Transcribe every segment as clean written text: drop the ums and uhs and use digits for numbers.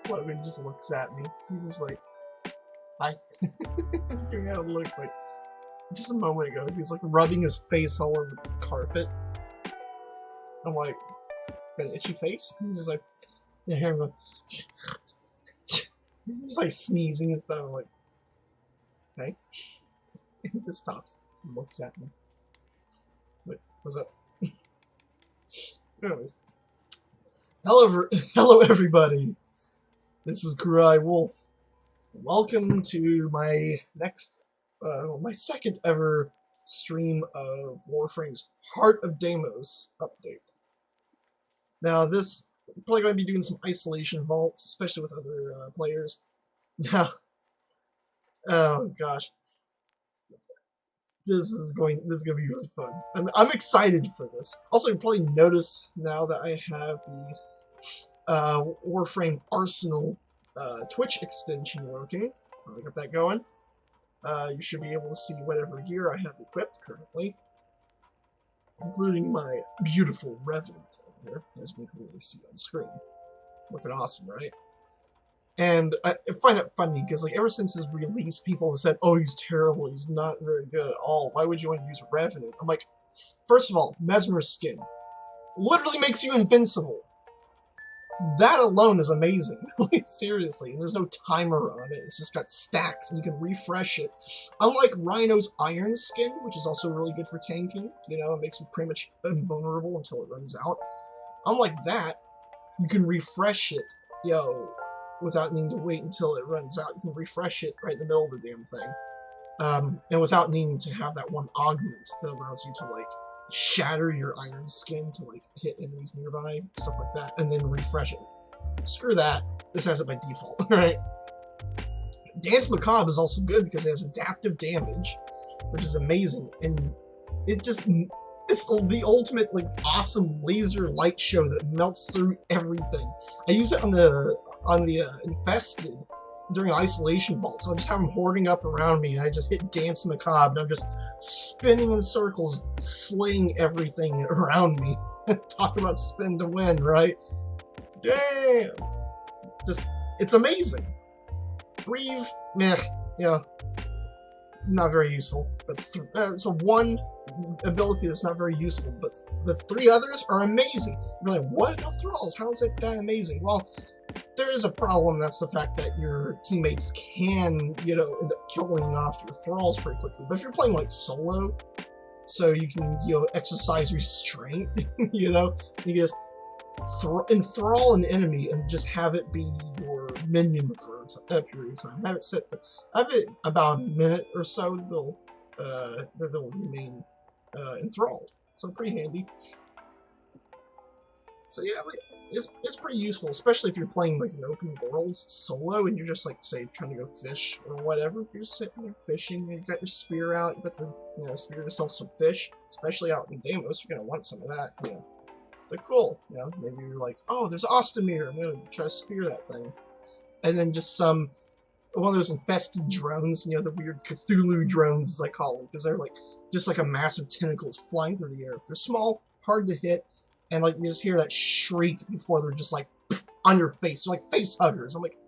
What, he just looks at me. He's just like, hi. He's giving out a look like, just a moment ago, he's like rubbing his face all over the carpet. I'm like, got an itchy face? He's just like, yeah, here I'm going. He's like sneezing and stuff. I'm like, okay. He just stops and looks at me. Wait, what's up? Anyways. Hello everybody. This is Kurai Wolf. Welcome to my next, my second ever stream of Warframe's Heart of Deimos update. Now this, I'm probably going to be doing some isolation vaults, especially with other players. Now, oh gosh. This is gonna be really fun. I'm excited for this. Also, you probably notice now that I have the Warframe Arsenal Twitch extension working. I got that going. You should be able to see whatever gear I have equipped currently, including my beautiful Revenant over here, as we can really see on screen. Looking awesome, right? And I find it funny, because like ever since his release, people have said, oh, he's terrible, he's not very good at all, why would you want to use Revenant? I'm like, first of all, Mesmer skin literally makes you invincible. That alone is amazing. Like, seriously, and there's no timer on it, it's just got stacks, and you can refresh it. Unlike Rhino's Iron skin, which is also really good for tanking, you know, it makes you pretty much invulnerable until it runs out. Unlike that, you can refresh it, without needing to wait until it runs out. You can refresh it right in the middle of the damn thing. And without needing to have that one augment that allows you to, like, shatter your iron skin to, like, hit enemies nearby, stuff like that, and then refresh it. Screw that. This has it by default, right? Dance Macabre is also good because it has adaptive damage, which is amazing, and it's the ultimate, like, awesome laser light show that melts through everything. I use it on the infested during isolation vaults. So I just have them hoarding up around me, and I just hit Dance Macabre, and I'm just spinning in circles, slaying everything around me. Talk about spin to win, right? Damn! Just, it's amazing. Grieve, meh, not very useful. But so one ability that's not very useful, but the three others are amazing. You're like, what about Thralls? How is it that amazing? Well, there is a problem. That's the fact that your teammates can, end up killing off your Thralls pretty quickly. But if you're playing like solo, so you can, exercise restraint, you can just enthrall an enemy and just have it be your minion for a period of time. Have it about a minute or so. They'll remain enthralled. So pretty handy. So yeah, like, it's pretty useful, especially if you're playing like an open world solo and you're just like, say, trying to go fish or whatever. You're just sitting there fishing, and you got your spear out, you got to spear yourself some fish, especially out in Deimos. You're gonna want some of that. It's like, cool. Maybe you're like, oh, there's Ostermere, I'm gonna try to spear that thing, and then just one of those infested drones, the weird Cthulhu drones, as I call them, because they're like just like a massive tentacles flying through the air. They're small, hard to hit. And, like, you just hear that shriek before they're just, like, on your face. They're like face huggers. I'm like,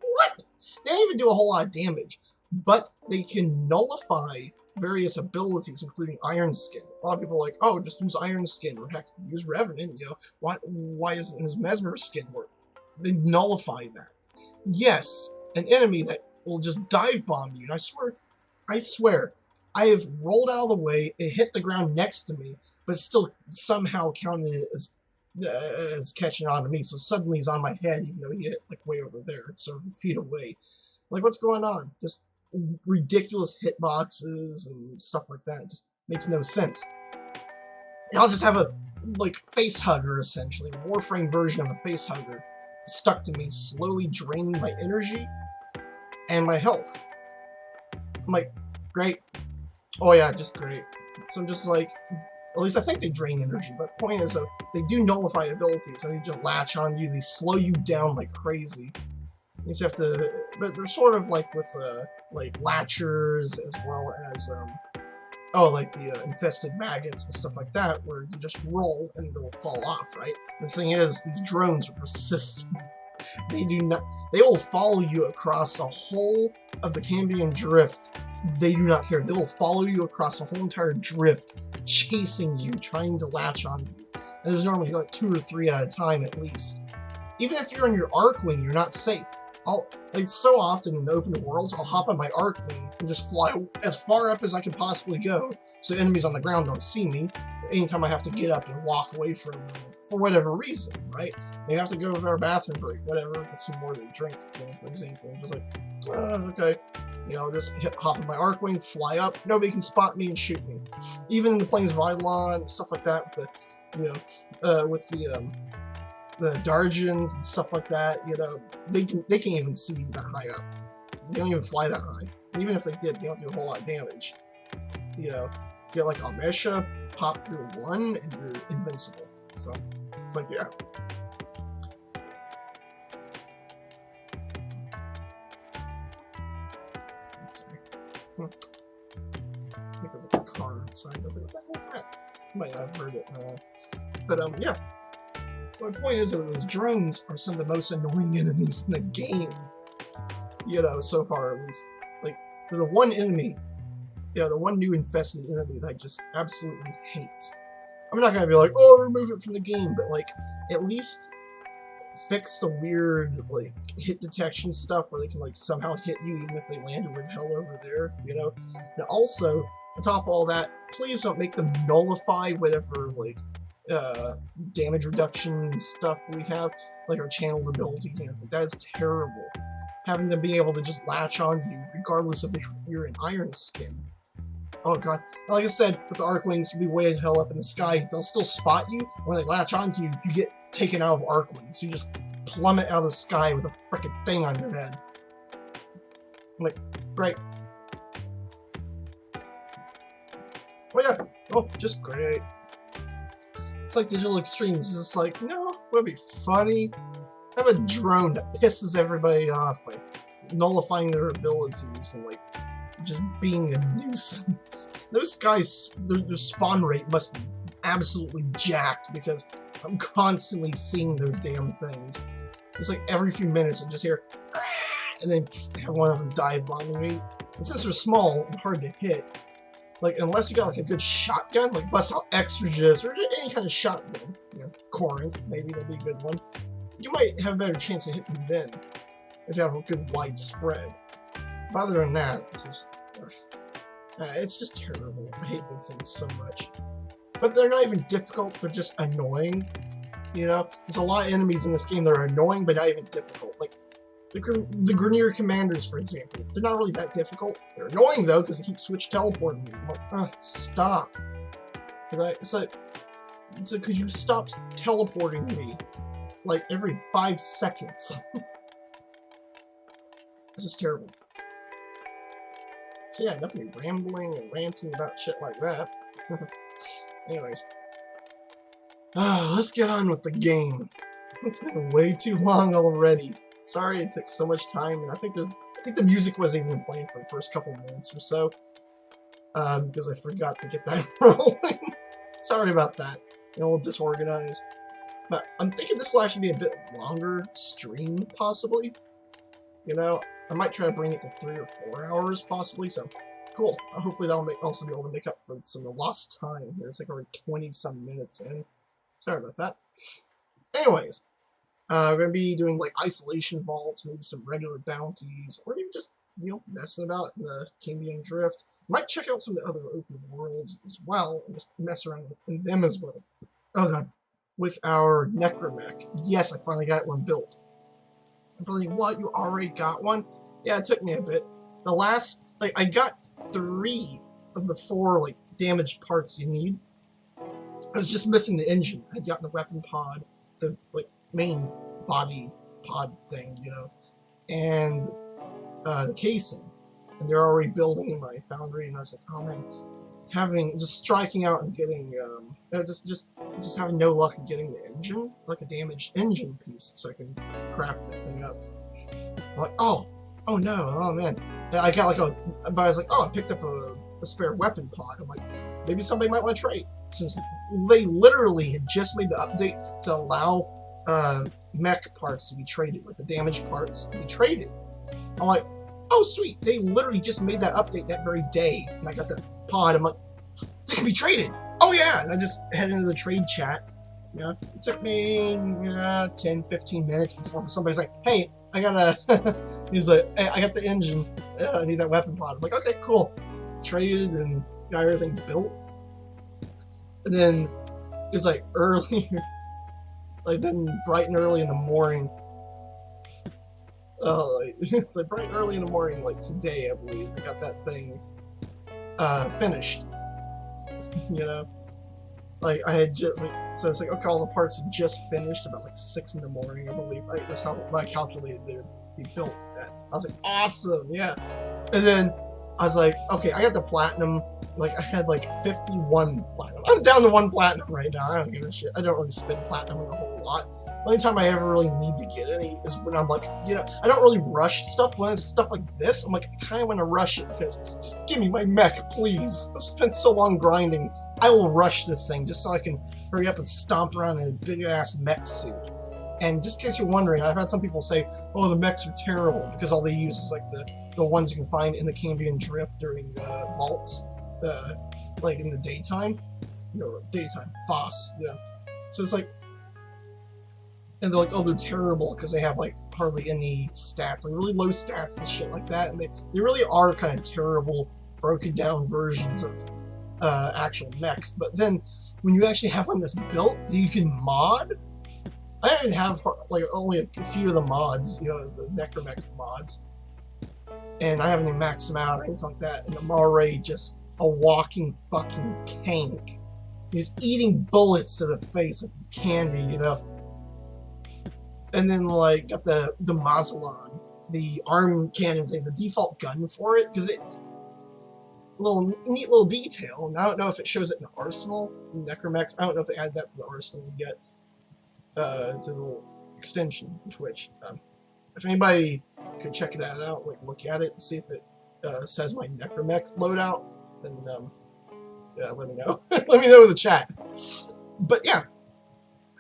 what? They don't even do a whole lot of damage. But they can nullify various abilities, including Iron Skin. A lot of people are like, oh, just use Iron Skin. Or heck, use Revenant, Why isn't his Mesmer Skin work? They nullify that. Yes, an enemy that will just dive bomb you. And I swear, I have rolled out of the way, it hit the ground next to me, but still somehow counted as catching on to me. So suddenly he's on my head, even though he hit like way over there, several feet away. Like, what's going on? Just ridiculous hitboxes and stuff like that. It just makes no sense. And I'll just have a face hugger, essentially, a Warframe version of a face hugger, stuck to me, slowly draining my energy and my health. I'm like, great. Oh yeah, just great. So I'm just like, at least I think they drain energy, but the point is, they do nullify abilities, and they just latch on you, they slow you down like crazy. You just have to, but they're sort of like with, like, latchers, as well as, Oh, like the infested maggots and stuff like that, where you just roll and they'll fall off, right? The thing is, these drones are persistent. They do not. They will follow you across the whole of the Cambion drift. They do not care. They will follow you across the whole entire drift, chasing you, trying to latch on you. And there's normally like 2 or 3 at a time at least. Even if you're on your Arcwing, you're not safe. Like so often in the open worlds, I'll hop on my Arcwing and just fly as far up as I can possibly go, so enemies on the ground don't see me. Anytime I have to get up and walk away from them for whatever reason, right? Maybe I have to go to our bathroom break, whatever, get some more to drink, you know, for example. I'm just like, okay. You know, just hop on my Arcwing, fly up, nobody can spot me and shoot me. Even in the Plains of Eidolon, stuff like that, with the, you know, with the Darjans and stuff like that, you know, they can't even see you that high up. They don't even fly that high. And even if they did, they don't do a whole lot of damage. You know, get like Almesha, pop through 1, and you're invincible. So, it's like, yeah. Let's see. I think there's like a car outside. I was like, what the hell is that? You might not have heard it. But, yeah. My point is that those drones are some of the most annoying enemies in the game. You know, so far at least. Like, they're the one enemy, you know, the one new infested enemy that I just absolutely hate. I'm not gonna be like, oh, remove it from the game, but like, at least fix the weird, like, hit detection stuff where they can, like, somehow hit you even if they landed with hell over there, you know? And also, on top of all that, please don't make them nullify whatever, like, damage reduction stuff we have, like our channeled abilities and everything. That is terrible. Having them be able to just latch on you, regardless of if you're in Iron Skin. Oh god. Like I said, with the Arcwings, you'll be way the hell up in the sky. They'll still spot you. When they latch onto you, you get taken out of Arcwings. You just plummet out of the sky with a frickin' thing on your head. I'm like, great. Oh yeah. Oh, just great. It's like Digital Extremes. It's just like, you know, would it be funny? Have a drone that pisses everybody off by nullifying their abilities and like just being a nuisance. Those guys, their spawn rate must be absolutely jacked because I'm constantly seeing those damn things. It's like every few minutes I just hear, and then have one of them dive bombing me. And since they're small and hard to hit, like, unless you got, like, a good shotgun, like Bust Out Extrages, or any kind of shotgun, you know, Corinth, maybe that'd be a good one, you might have a better chance of hitting them then, if you have a good wide spread. But other than that, it's just terrible. I hate those things so much. But they're not even difficult, they're just annoying, you know? There's a lot of enemies in this game that are annoying, but not even difficult. Like, the Grineer Commanders, for example, they're not really that difficult. They're annoying, though, because they keep switch teleporting me. I'm like, stop. Right? It's like, could you stop teleporting me, like, every 5 seconds? This is terrible. So yeah, enough of me rambling and ranting about shit like that. Anyways. Let's get on with the game. It's been way too long already. Sorry it took so much time, and I think the music wasn't even playing for the first couple minutes or so. Because I forgot to get that rolling. Sorry about that. You know, a little disorganized. But I'm thinking this will actually be a bit longer stream, possibly. You know, I might try to bring it to 3 or 4 hours, possibly, so cool. Hopefully that'll also be able to make up for some lost time here. It's like already 20-some minutes in. Sorry about that. Anyways. We're going to be doing, like, isolation vaults, maybe some regular bounties, or maybe just, you know, messing about in the Cambion Drift. Might check out some of the other open worlds as well, and just mess around in them as well. Oh god. With our Necromech. Yes, I finally got one built. I'm probably like, what? You already got one? Yeah, it took me a bit. The last, like, I got 3 of the 4, like, damaged parts you need. I was just missing the engine. I'd gotten the weapon pod, the, like, main body pod thing, you know, and the casing, and they're already building in my foundry, and I was like, oh man, just striking out and getting, just having no luck in getting the engine, like a damaged engine piece, so I can craft that thing up. I'm like, oh no, oh man, I got like but I was like, oh, I picked up a spare weapon pod. I'm like, maybe somebody might want to trade, since they literally had just made the update to allow mech parts to be traded, like the damaged parts to be traded. I'm like, oh sweet, they literally just made that update that very day, and I got the pod. I'm like, they can be traded. Oh yeah, and I just headed into the trade chat. You know, it took me 10, 15 minutes before somebody's like, hey, I got a, he's like, hey, I got the engine, I need that weapon pod. I'm like, okay, cool. Traded and got everything built. And then it's like early, like then bright and early in the morning. It's like bright early in the morning, like today, I believe, I got that thing finished. You know, like I had just so it's like, okay, all the parts had just finished about like 6 in the morning, I believe. That's how I calculated they would be built at. I was like, awesome, yeah. And then I was like, okay, I got the platinum. Like I had like 51 platinum. I'm down to 1 platinum right now. I don't give a shit. I don't really spend platinum a whole lot. The only time I ever really need to get any is when I'm like, you know, I don't really rush stuff. When it's stuff like this, I'm like, I kind of want to rush it because just give me my mech, please. I spent so long grinding. I will rush this thing just so I can hurry up and stomp around in a big-ass mech suit. And just in case you're wondering, I've had some people say, oh, the mechs are terrible because all they use is like the ones you can find in the Cambion Drift during vaults, like in the daytime. No, daytime. FOSS, yeah. So it's like, and they're like, oh, they're terrible because they have like hardly any stats, like really low stats and shit like that. And they really are kind of terrible, broken down versions of actual mechs. But then when you actually have one that's built that you can mod, I only have like only a few of the mods, you know, the Necromech mods, and I haven't even maxed them out or anything like that. And I'm already just a walking fucking tank. He's eating bullets to the face like candy, you know. And then like got the Mazalon, the arm cannon thing, the default gun for it, because it neat little detail. And I don't know if it shows it in the arsenal, Necromechs. I don't know if they added that to the arsenal yet, to the little extension Twitch. If anybody could check that out, like look at it and see if it says my Necromech loadout, then yeah, let me know. Let me know in the chat. But yeah.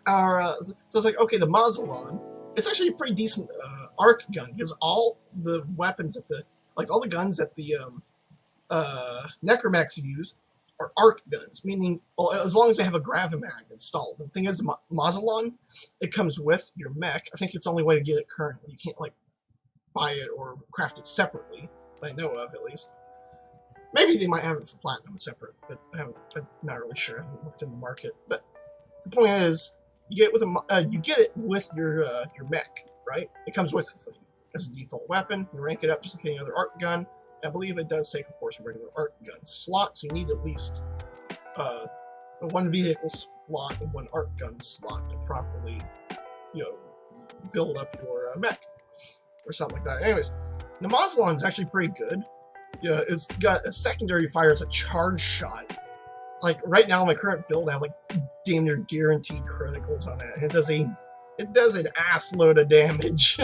So it's like, okay, the Mazalon, it's actually a pretty decent arc gun, because all the weapons at the, like all the guns that the Necromechs use are arc guns, meaning, well, as long as they have a Gravimag installed. The thing is, Mazalon, it comes with your mech. I think it's the only way to get it currently. You can't like buy it or craft it separately, that I know of at least. Maybe they might have it for platinum separate, but I'm not really sure. I haven't looked in the market. But the point is, you get it with your mech, right? It comes with the thing as a default weapon. You rank it up just like any other arc gun. I believe it does take, of course, a regular arc gun slot, so you need at least one vehicle slot and one arc gun slot to properly, you know, build up your mech or something like that. Anyways, the Mazalon is actually pretty good. Yeah, it's got a secondary fire as a charge shot. Like right now, my current build, I have like damn near guaranteed criticals on it. It does an ass load of damage.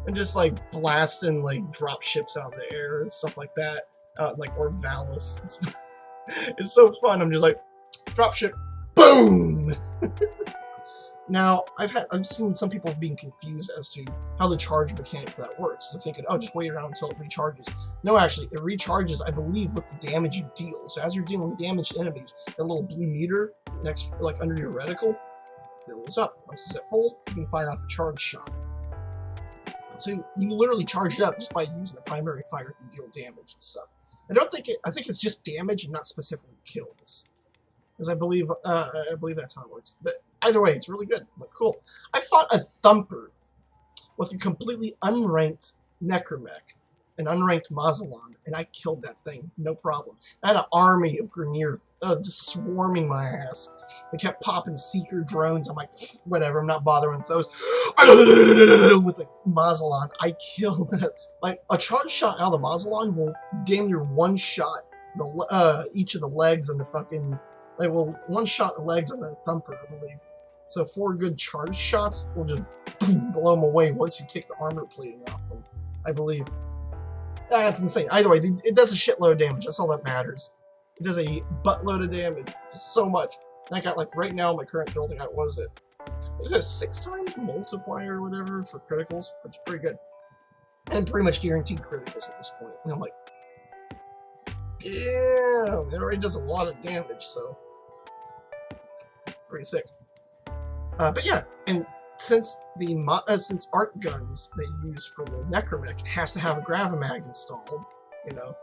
And just like blasting like drop ships out of the air and stuff like that, like or Valis. It's so fun. I'm just like drop ship, boom. Now I've seen some people being confused as to how the charge mechanic for that works. They're thinking, oh, just wait around until it recharges. No, actually, it recharges, I believe, with the damage you deal. So as you're dealing damage to enemies, that little blue meter next, like under your reticle, fills up. Once it's at full, you can fire off a charge shot. So you literally charge it up just by using the primary fire to deal damage and stuff. I think it's just damage and not specifically kills. Because I believe that's how it works. But either way, it's really good. Like, cool. I fought a Thumper with a completely unranked Necromech, an unranked Mazalon, and I killed that thing, no problem. I had an army of Grineer just swarming my ass. They kept popping Seeker drones. I'm like, whatever, I'm not bothering with those. With the Mazalon, I killed that. Like, a charge shot out of the Mazalon will damn near one-shot each of the legs and the fucking... Like, well, one-shot the legs on the Thumper, I believe. So 4 good charge shots will just boom, blow them away once you take the armor plating off them, I believe. That's insane. Either way, it does a shitload of damage. That's all that matters. It does a buttload of damage. Just so much. And I got, like, right now, my current build, I got, what is it? What is it, 6 times multiplier or whatever for criticals? Which is pretty good. And pretty much guaranteed criticals at this point. And I'm like, damn, it already does a lot of damage, so pretty sick. But yeah, and since since art guns they use for the Necromech has to have a Gravimag installed, you know,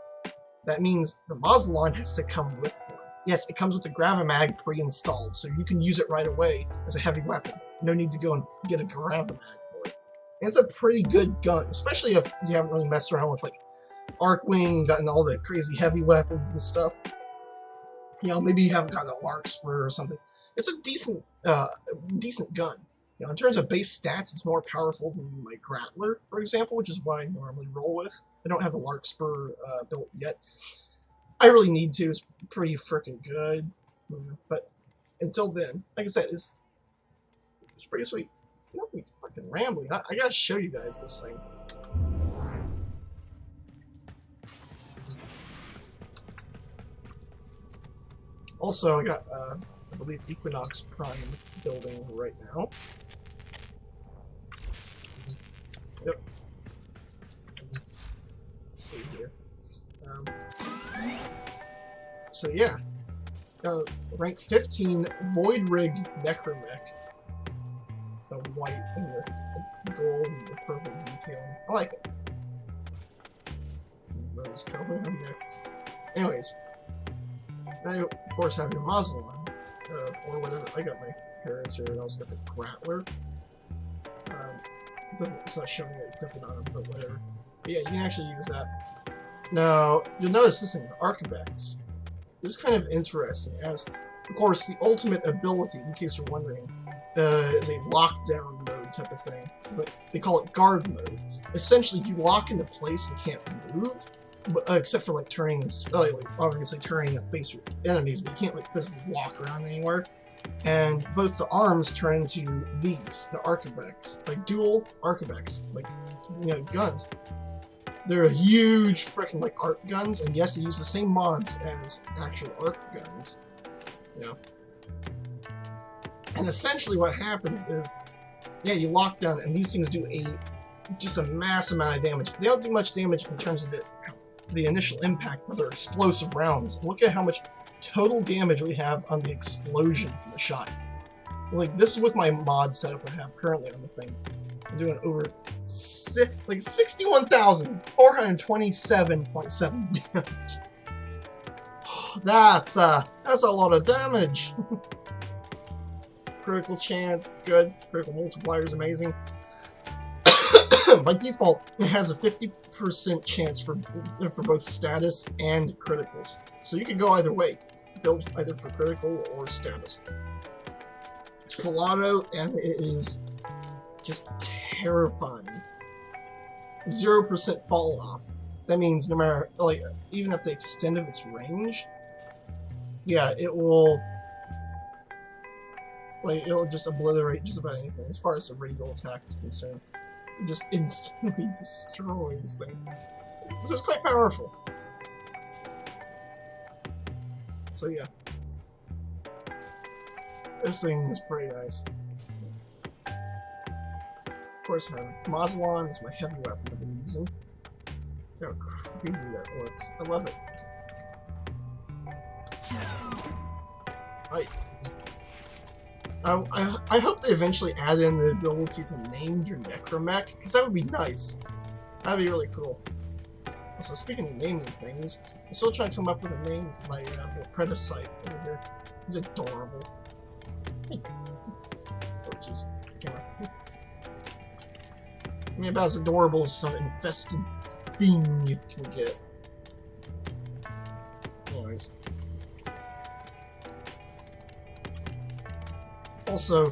that means the Mausolon has to come with one. Yes, it comes with the Gravimag pre-installed, so you can use it right away as a heavy weapon. No need to go and get a Gravimag for it. And it's a pretty good gun, especially if you haven't really messed around with like Arcwing, gotten all the crazy heavy weapons and stuff. You know, maybe you haven't gotten a Larkspur or something. It's a decent gun. You know, in terms of base stats, it's more powerful than my Grappler, for example, which is what I normally roll with. I don't have the Larkspur built yet. I really need to. It's pretty freaking good. But until then, like I said, it's pretty sweet. It's not be freaking rambling. I gotta show you guys this thing. Also, I got, I believe, Equinox Prime building right now. Yep. Let's see here. So yeah, rank 15 Void Rig Necromech. The white and the gold and the purple detailing. I like it. Rose color on there. Anyways, I of course have your Mausolon, or whatever. I got my parents here, and I also got the Grappler. It's not showing me equipment on it, but whatever. But yeah, you can actually use that. Now, you'll notice this thing, the Archivex. This is kind of interesting, as, of course, the ultimate ability, in case you're wondering, is a lockdown mode type of thing. But they call it guard mode. Essentially, you lock into place and can't move, but, except for, like, turning, obviously turning and face your enemies, but you can't, like, physically walk around anywhere. And both the arms turn into these, the Archivex, like dual Archivex, like, you know, guns. They're a huge freaking like arc guns, and yes, they use the same mods as actual arc guns. You know. And essentially what happens is, yeah, you lock down, and these things do just a mass amount of damage. They don't do much damage in terms of the initial impact, but they're explosive rounds. Look at how much total damage we have on the explosion from the shot. Like, this is with my mod setup I have currently on the thing. I'm doing over 61,427.7 damage. That's a lot of damage. Critical chance, good. Critical multiplier is amazing. By default, it has a 50% chance for both status and criticals. So you can go either way. Build either for critical or status. It's full auto, and it is just terrifying. 0% fall off. That means no matter, like, even at the extent of its range, yeah, it'll just obliterate just about anything as far as the radial attack is concerned. It just instantly destroys things. So it's quite powerful. So yeah. This thing is pretty nice. Of course, I have Mausolon is my heavy weapon I've been using. Look how crazy that looks. I love it. I hope they eventually add in the ability to name your Necromech, because that would be nice. That'd be really cool. Also, speaking of naming things, I'm still trying to come up with a name for my little Predacite over here. He's adorable. Oh, jeez. I mean, about as adorable as some infested thing you can get. Anyways. Also,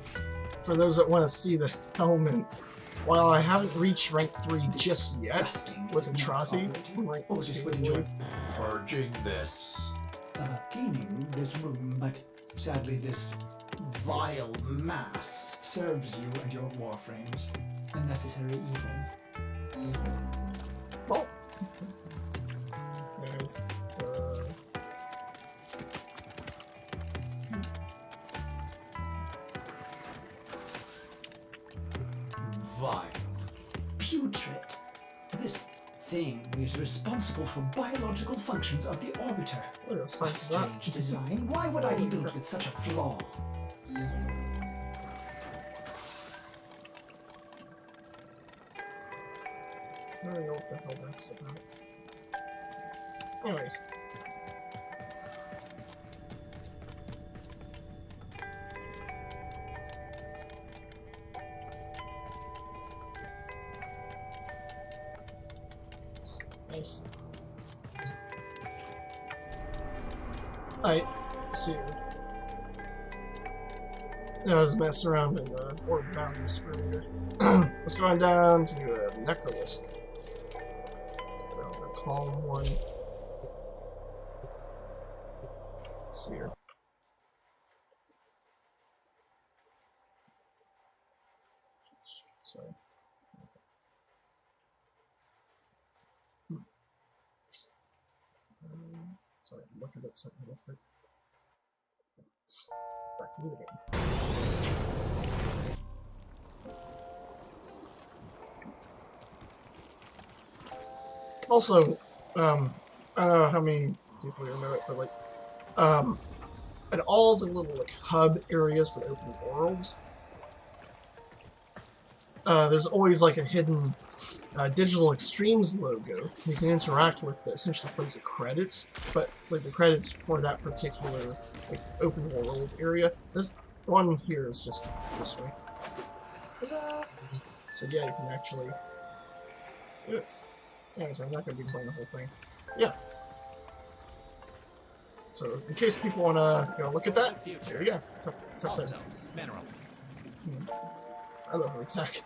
for those that want to see the helmet, while I haven't reached rank 3 just yet with Atrati, rank 2, purging this. Cleaning this room, but sadly this vile mass serves you and your Warframes. Unnecessary evil. well, thing is responsible for biological functions of the orbiter. What a A sight for that. strange design. Why would I be built with such a flaw? I don't know what the hell that's about. Anyways. Nice. Alright, see you. I was messing around and Orb found this earlier. Let's go on down to Necrolisk. Column 1. See here. Sorry. Sorry, I'm looking at something real quick. Back to the game. Also, I don't know how many people here know it, but like, at all the little like hub areas for the open worlds, there's always like a hidden Digital Extremes logo you can interact with that essentially plays the credits, but like the credits for that particular like open world area. This one here is just this way. Ta-da! So yeah, you can actually see this. Anyways, I'm not going to be playing the whole thing. Yeah. So in case people want to look at that, there you go. It's up there. Minerals. I love her attack.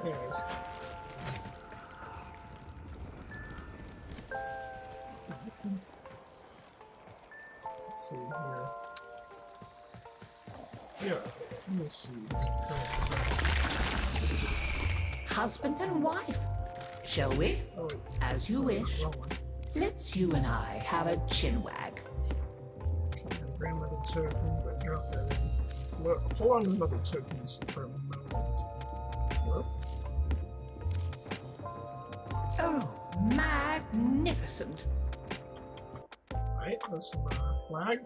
Anyways. Let's see here. Yeah, let me see. Husband and wife, shall we? Oh, wait. As you wish. Wrong one. Let's you and I have a chinwag. Okay, grandmother token, but drop that in. Well, hold on to the mother tokens for a moment. Hello? Oh, magnificent. Alright, that's some flag.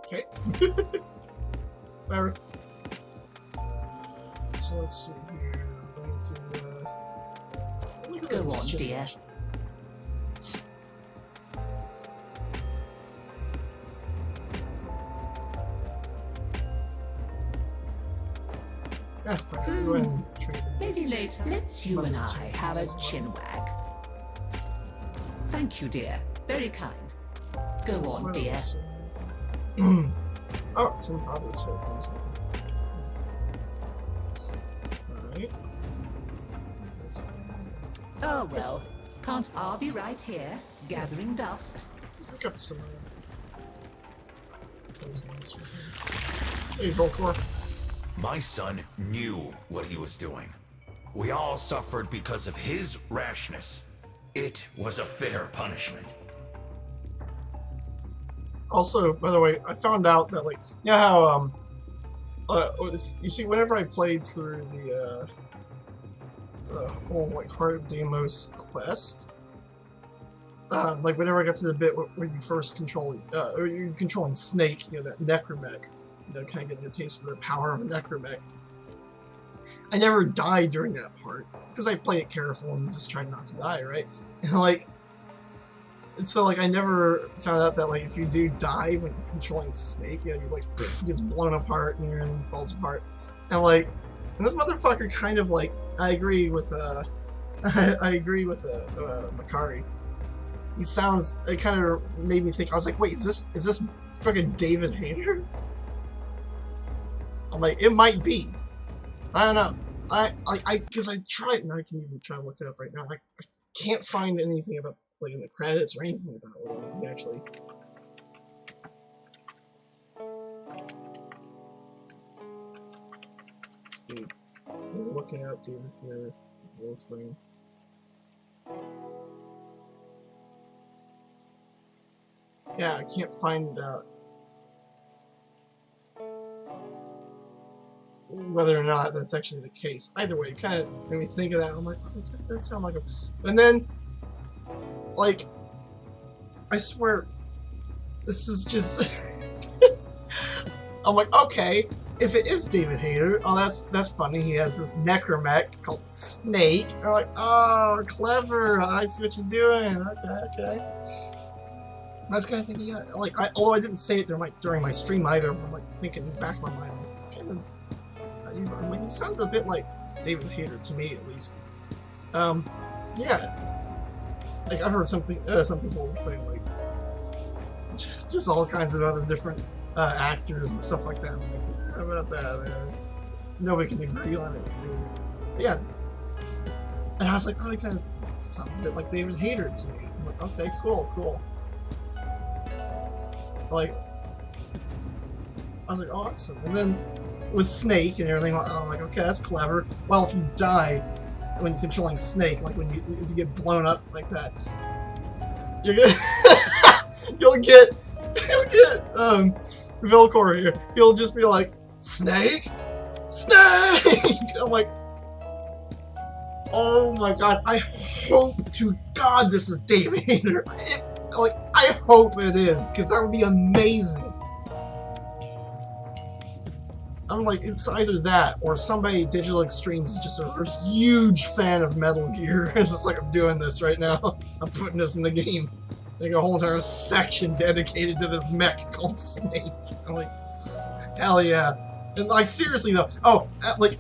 Okay. Whatever. So let's see here. I'm going to look at Go this on, dear. generation. Yeah, fine. Go ahead and trade. Maybe later. Let's you and I have a chinwag. Thank you, dear. Very kind. Go on, What dear. else? Oh, 10 father tokens. Alright. Oh, well. Can't I be right here, gathering dust? Pick up some tokens from here. Hey, Volcor. My son knew what he was doing. We all suffered because of his rashness. It was a fair punishment. Also, by the way, I found out that, like, you know how, you see, whenever I played through the whole, like, Heart of Deimos quest, like, whenever I got to the bit where you first control, or you're controlling Snake, you know, that necromech, you know, kind of getting a taste of the power of a necromech, I never died during that part, because I play it careful and just try not to die, right? And, like, and so, like, I never found out that, like, if you do die when controlling Snake, yeah, you, like, gets blown apart and everything falls apart. And, like, and this motherfucker kind of, like, I agree with, I agree with, Makari. He sounds, it kind of made me think, I was like, wait, is this fucking David Hayter? I'm like, it might be. I don't know. Because I tried, and I can even try to look it up right now. I can't find anything about, like, in the credits or anything about what actually. Let's see. I'm looking up David here. Warframe. Yeah, I can't find it out. whether or not that's actually the case. Either way, it kind of made me think of that. I'm like, oh, that does sound like a... And then, like, I swear, this is just... I'm like, okay, if it is David Hayter, oh, that's funny. He has this necromech called Snake. I'm like, oh, clever. I see what you're doing. Okay. I was kind of thinking, yeah, like, although I didn't say it during my stream either, I'm like thinking back in my mind, he sounds a bit like David Hayter to me, at least. Yeah, like I've heard some people say like just all kinds of other different actors and stuff like that. I'm like, how about that? Man? Nobody can agree on it. It seems. But yeah, and I was like, oh, it kind of sounds a bit like David Hayter to me. I'm like, okay, cool. Like, I was like, awesome. And then with Snake and everything, I'm like, okay, that's clever. Well, if you die when controlling Snake, like if you get blown up like that, you're gonna you'll get Velcor here. He'll just be like, Snake. I'm like, oh my god! I hope to God this is David Hayter. I hope it is, because that would be amazing. I'm like, it's either that or somebody Digital Extremes is just a huge fan of Metal Gear. It's just like, I'm doing this right now. I'm putting this in the game. Like a whole entire section dedicated to this mech called Snake. I'm like, hell yeah. And like, seriously though, like,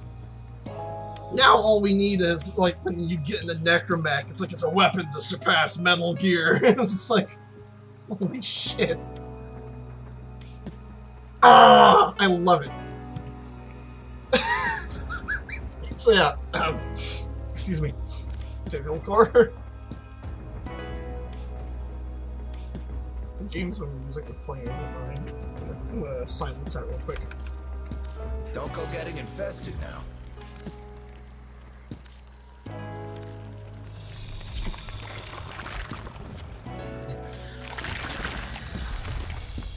now all we need is, like, when you get in the Necromech, it's like it's a weapon to surpass Metal Gear. It's just like, holy shit. Ah, I love it. So yeah, excuse me. Take the car. James and music was playing in my mind. I'm gonna silence that real quick. Don't go getting infested now.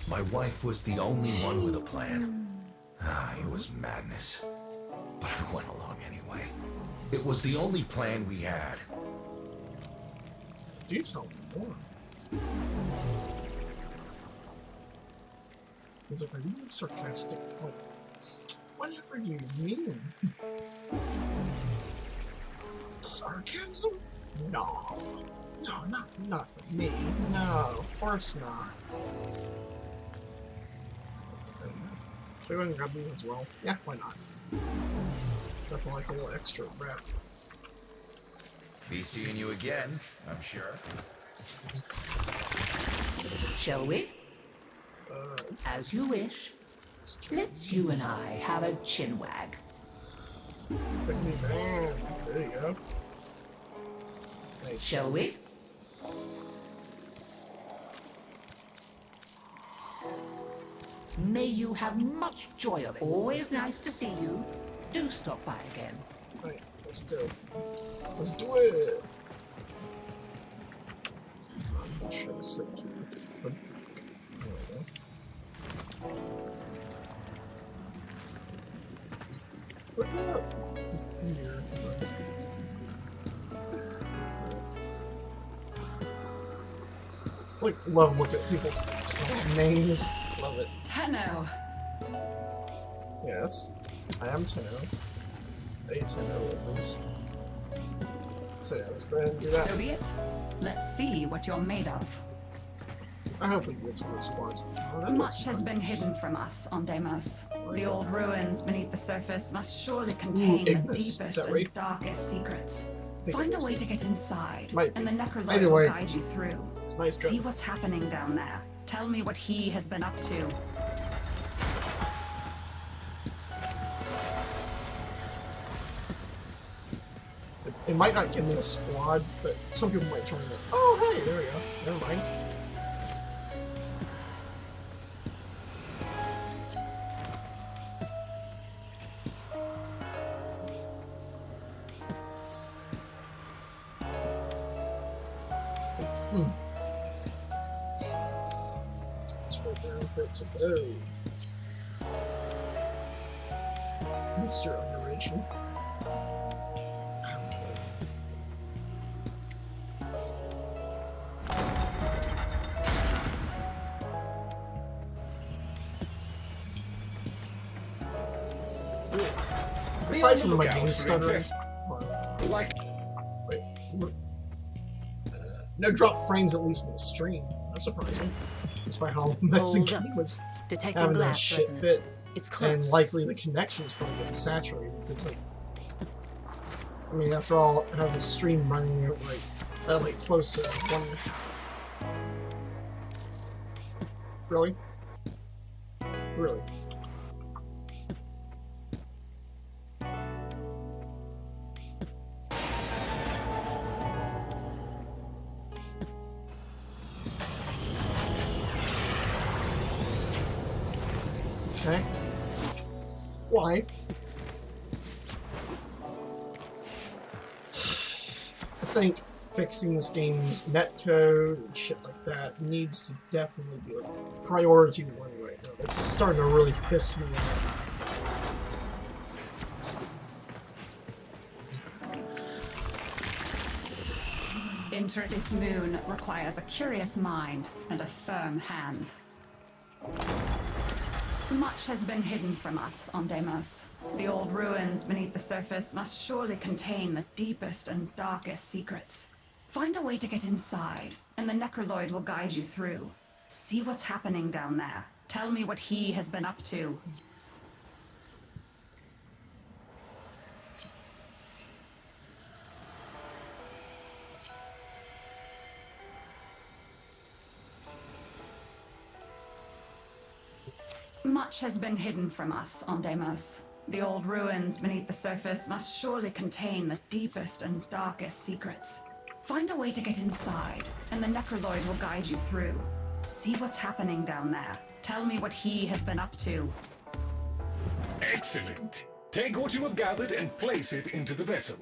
My wife was the only one with a plan. It was madness. But I went along anyway. It was the only plan we had. Do tell me more. He's like, are you being sarcastic? Like, whatever you mean. Sarcasm? No. No, not for me. No, of course not. Should we go and grab these as well? Yeah, why not? Nothing like a little extra wrap. Be seeing you again, I'm sure. Shall we? As you wish. Let's you and I have a chinwag. There you go. Nice. Shall we? May you have much joy of it. Always nice to see you. Do stop by again. Right, let's do it. Let's do it! I'm not sure to say to you. What's up? Here. Like, love looking at people's names. Love it. Tenno. Yes, I am Tenno. A Tenno at least. So yeah, let's go ahead and do that. So be it. Let's see what you're made of. I hope we get some good squads. Oh, that looks Much has been nice. hidden from us on Deimos. The old ruins beneath the surface must surely contain the Ignis. Is deepest that and right? darkest secrets. I think Find it a is. way to get inside, Might and the be. Necrolord Either will way, guide you through. it's nice See gun. what's happening down there. Tell me what he has been up to. It might not give me a squad, but some people might try and go, oh hey, there we go. Never mind. Let's wait down for it to go. Mr. Underration. Aside from my game stuttering, Like wait, no drop frames at least in the stream. That's surprising. Despite how the game was Detecting having a blast shit resonance. fit, It's close. and likely the connection is probably getting saturated because, like, I mean, after all, I have the stream running at like close to 1. Really? Really? Okay. Why? I think fixing this game's netcode and shit like that needs to definitely be a priority one right now. It's starting to really piss me off. Enter this moon requires a curious mind and a firm hand. Much has been hidden from us on Deimos. The old ruins beneath the surface must surely contain the deepest and darkest secrets. Find a way to get inside, and the Necroloid will guide you through. See what's happening down there. Tell me what he has been up to. Much has been hidden from us on Deimos. The old ruins beneath the surface must surely contain the deepest and darkest secrets. Find a way to get inside, and the Necroloid will guide you through. See what's happening down there. Tell me what he has been up to. Excellent. Take what you have gathered and place it into the vessel.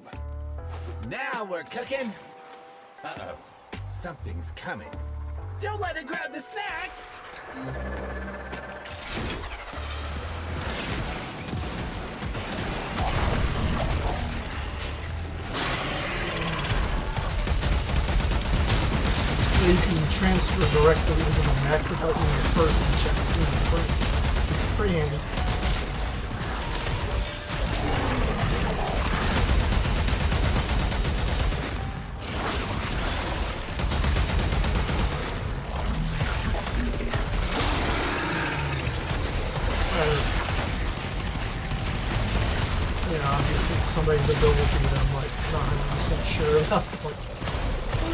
now we're cooking. Uh-oh, something's coming. Don't let it grab the snacks. You can transfer directly into the mech without even a person checking in the frame. Pretty handy. Yeah, obviously it's somebody's ability that I'm like not 100% sure about. Like,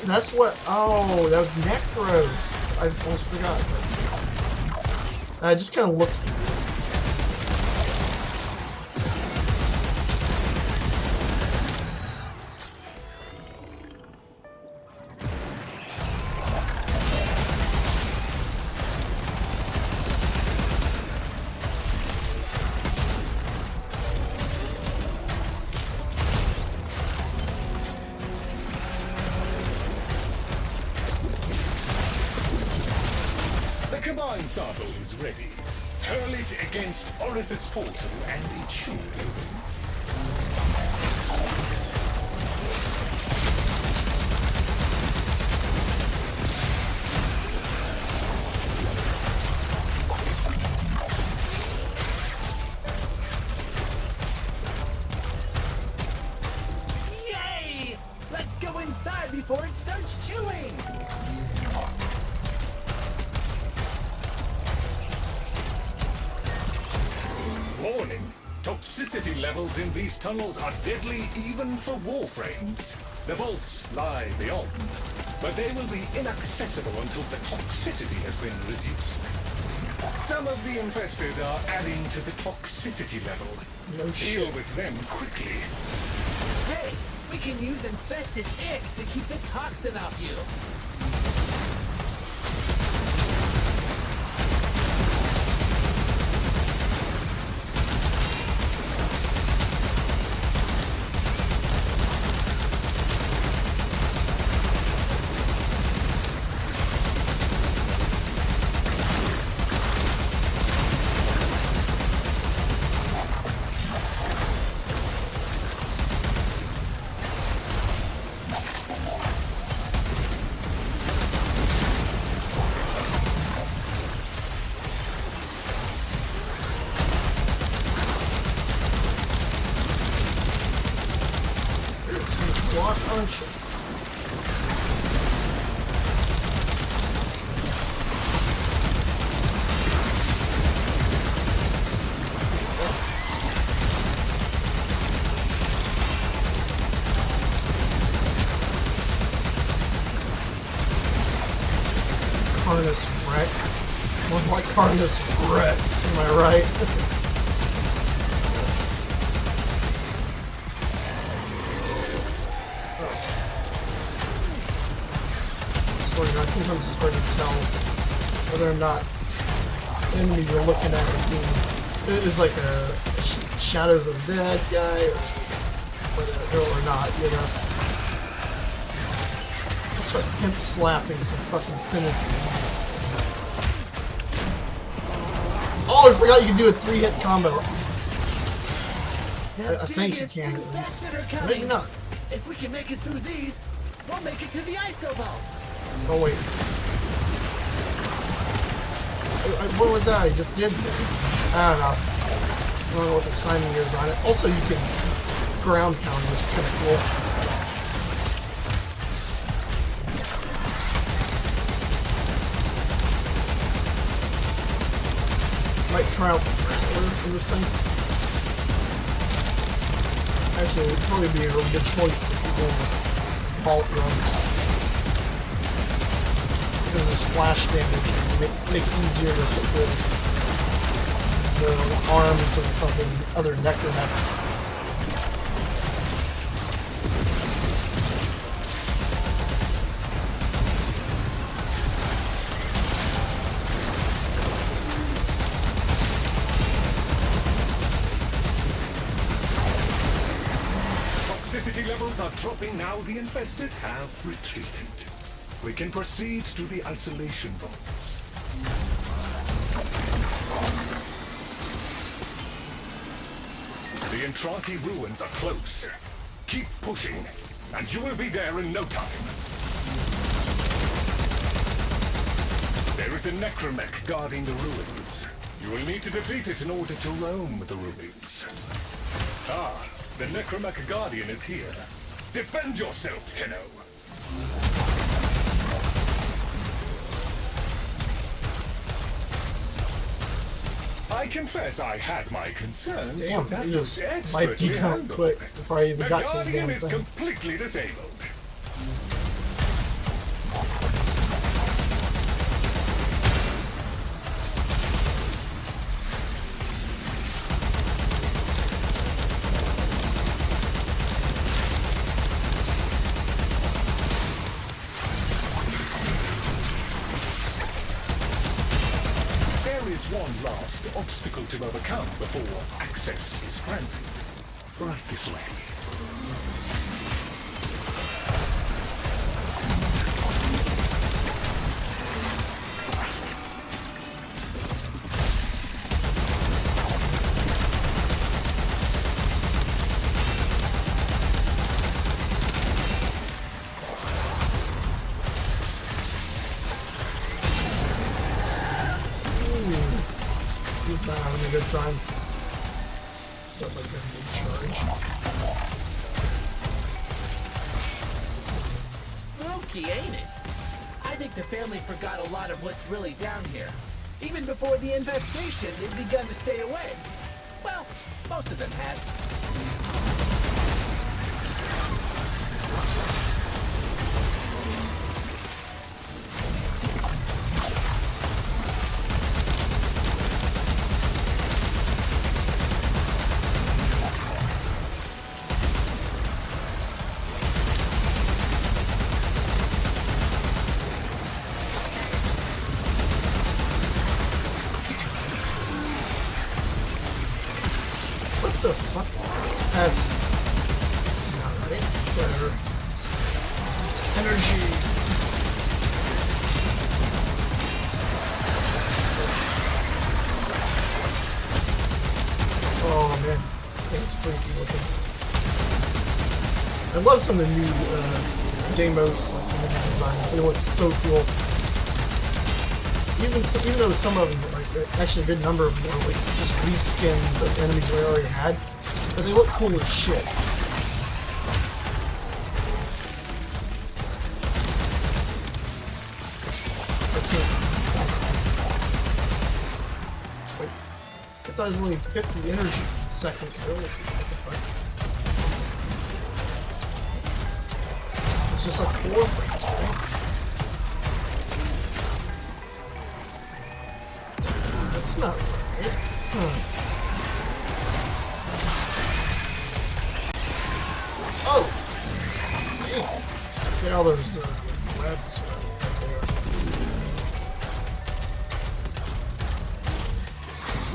That's what. Oh, that was Necros. I almost forgot. I just kind of looked. The combined sample is ready. Hurl it against Orifice Portal and it should open. Yay! Let's go inside before it starts chewing. Warning! Toxicity levels in these tunnels are deadly even for Warframes. The vaults lie beyond, but they will be inaccessible until the toxicity has been reduced. Some of the infested are adding to the toxicity level. No Deal shit. with them quickly. Hey, we can use infested ick to keep the toxin off you. aren't you? Carnus Rex. More like Carnus Rex, am I right? Swear to God, sometimes it's hard to tell whether or not the enemy you're looking at is being is like a Shadows of the Dead guy or not, you know. I'll start pimp slapping some fucking centipedes. Oh, I forgot you can do a 3-hit combo. I think you can at least. Maybe not. If we can make it through these, we'll make it to the ISO vault. Oh wait. What was that I just did? I don't know. I don't know what the timing is on it. Also, you can ground pound, which is kind of cool. Might try out the Rattler in this thing. Actually, it would probably be a really good choice if you're doing vault runs. Because of splash damage, make it easier to hit the arms of fucking other necromechs. Toxicity levels are dropping now. The infested have retreated. We can proceed to the isolation vaults. The Entrati ruins are close. Keep pushing, and you will be there in no time. There is a necromech guarding the ruins. You will need to defeat it in order to roam the ruins. Ah, the necromech guardian is here. Defend yourself, Tenno. I confess I had my concerns. Damn, but that he was just wiped you out handled. quick before I even The got to the guardian damn is thing. completely disabled. One last obstacle to overcome before access is granted. Right this way. He's not having a good time. Don't like that big charge. Spooky, ain't it? I think the family forgot a lot of what's really down here. Even before the infestation, they'd begun to stay away. Well, most of them had. What the fuck? That's not right. Whatever. Energy. Oh man, that's freaky looking. I love some of the new Deimos like, image designs. They look so cool. Even though some of them, like actually a good number of them, are like just reskins of enemies we already had, but they look cool as shit. thought it was only 50 energy second ability. What the fuck? It's just like Warframes, right? That's not right. Oh! Damn. Look at all those webs right there.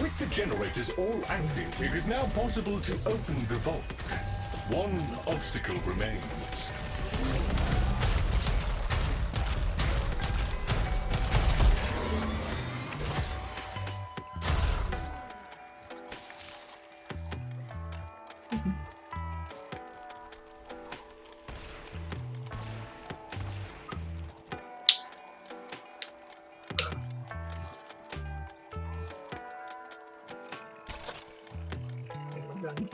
With the generators all active, it is now possible to open the vault. One obstacle remains.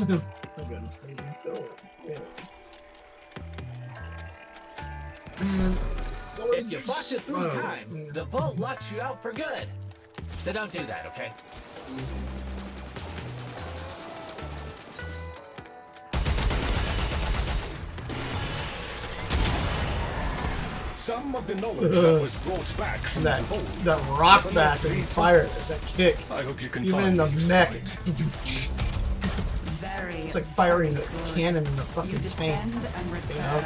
My gun's freezing filled. Yeah. Man. If you bust it 3 times, man. the vault locks you out for good. So don't do that, okay? Some of the knowledge that was brought back from That the vault. that rock back and fire, that kick. I hope you can Even find in the these mech, sites. it's like firing a cannon in a You fucking descend tank. and return,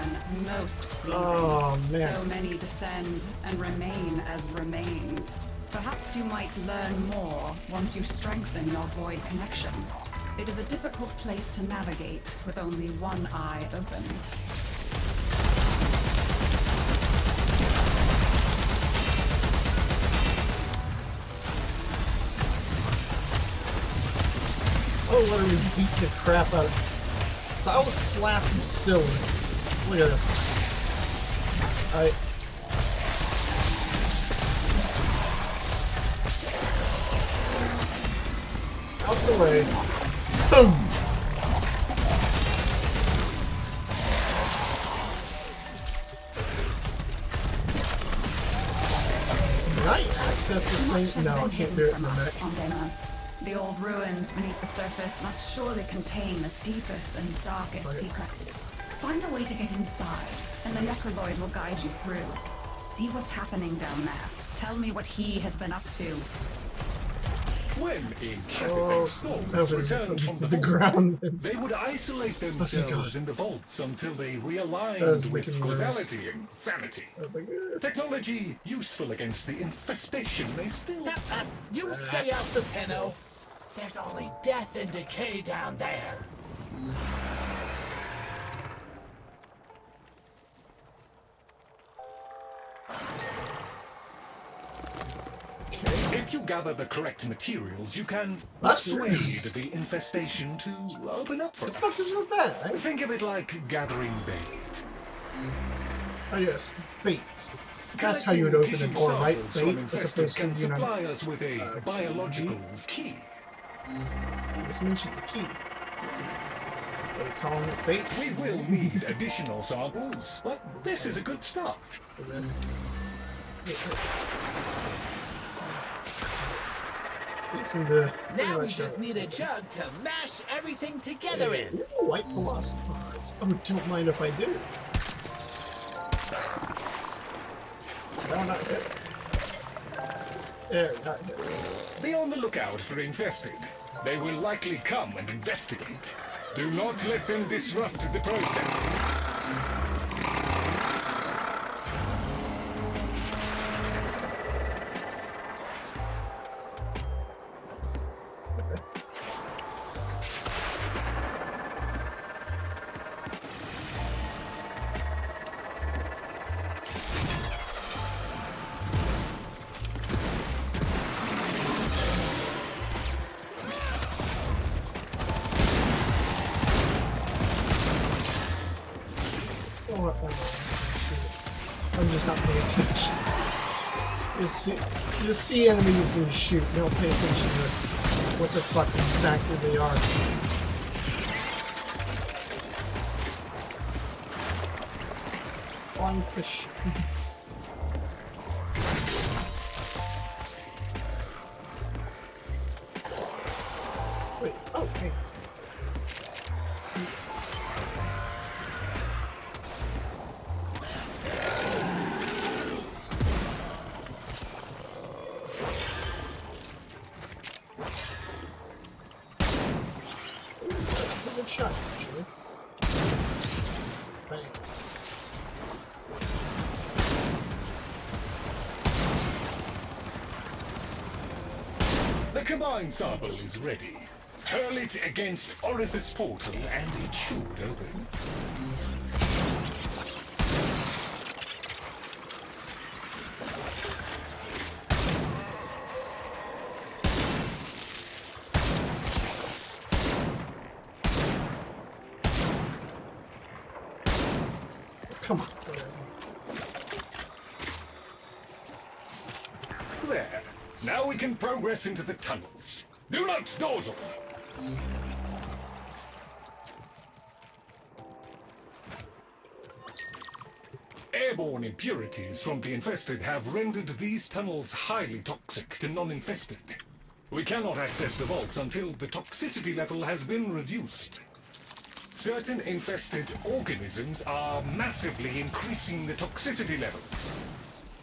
most pleasing. Oh man. So many descend and remain as remains. Perhaps you might learn more once you strengthen your void connection. It is a difficult place to navigate with only one eye open. Oh, literally beat the crap out of me. So I will slap you silly. Look at this. Alright. Out the way. Boom! Can I access this thing? No, I can't do it in the mech. On Deimos. The old ruins beneath the surface must surely contain the deepest and darkest Okay. secrets. Find a way to get inside, and the Necroloid will guide you through. See what's happening down there. Tell me what he has been up to. When intrepid Oh, storms that was returned from to the the vault, ground. they would isolate thank themselves God. in the vaults until they That was realigned with making me nervous. causality and sanity. I was like, Technology useful against the infestation may still... You stay out, sit Tenno. There's only death and decay down there. okay. If you gather the correct materials, you can That's persuade weird. the infestation to open up for What the fuck us. is with that? Right? Think of it like gathering bait. Oh yes, bait. That's how you would open a door, right? Bait, as opposed to, can you know, supply us with a biological key. just mention the key. Are we calling it bait? We will need additional samples, but this is a good start. It seemed to pretty Now we much, just need a jug to mash everything together in. Ooh, white philosophy hearts. Oh, don't mind if I do. No, not hit. There, not hit. Be on the lookout for infested. They will likely come and investigate. Do not let them disrupt the process. I'm just not paying attention. You see enemies and you shoot. You don't pay attention to what the fuck exactly they are. Flying fish. Oh, hey. That's a pretty good shot, actually. Bang. The combined sample is ready. Hurl it against Orifice Portal and it should open. Come on. There. Now we can progress into the tunnels. Do not dawdle. Airborne impurities from the infested have rendered these tunnels highly toxic to non-infested. We cannot access the vaults until the toxicity level has been reduced. Certain infested organisms are massively increasing the toxicity levels.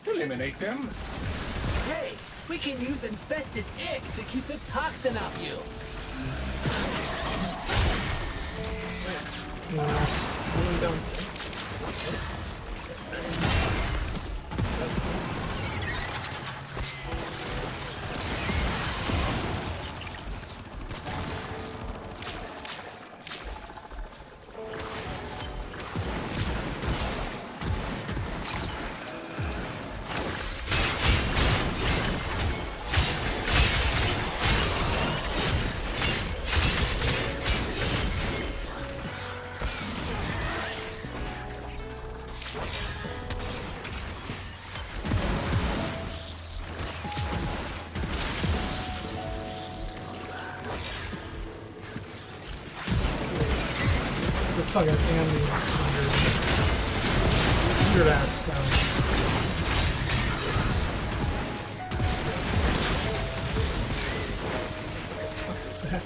Eliminate them. Hey, we can use infested ick to keep the toxin off you. Nice. Going down. It's a fucking ambient singer. Weird ass sounds. What is that?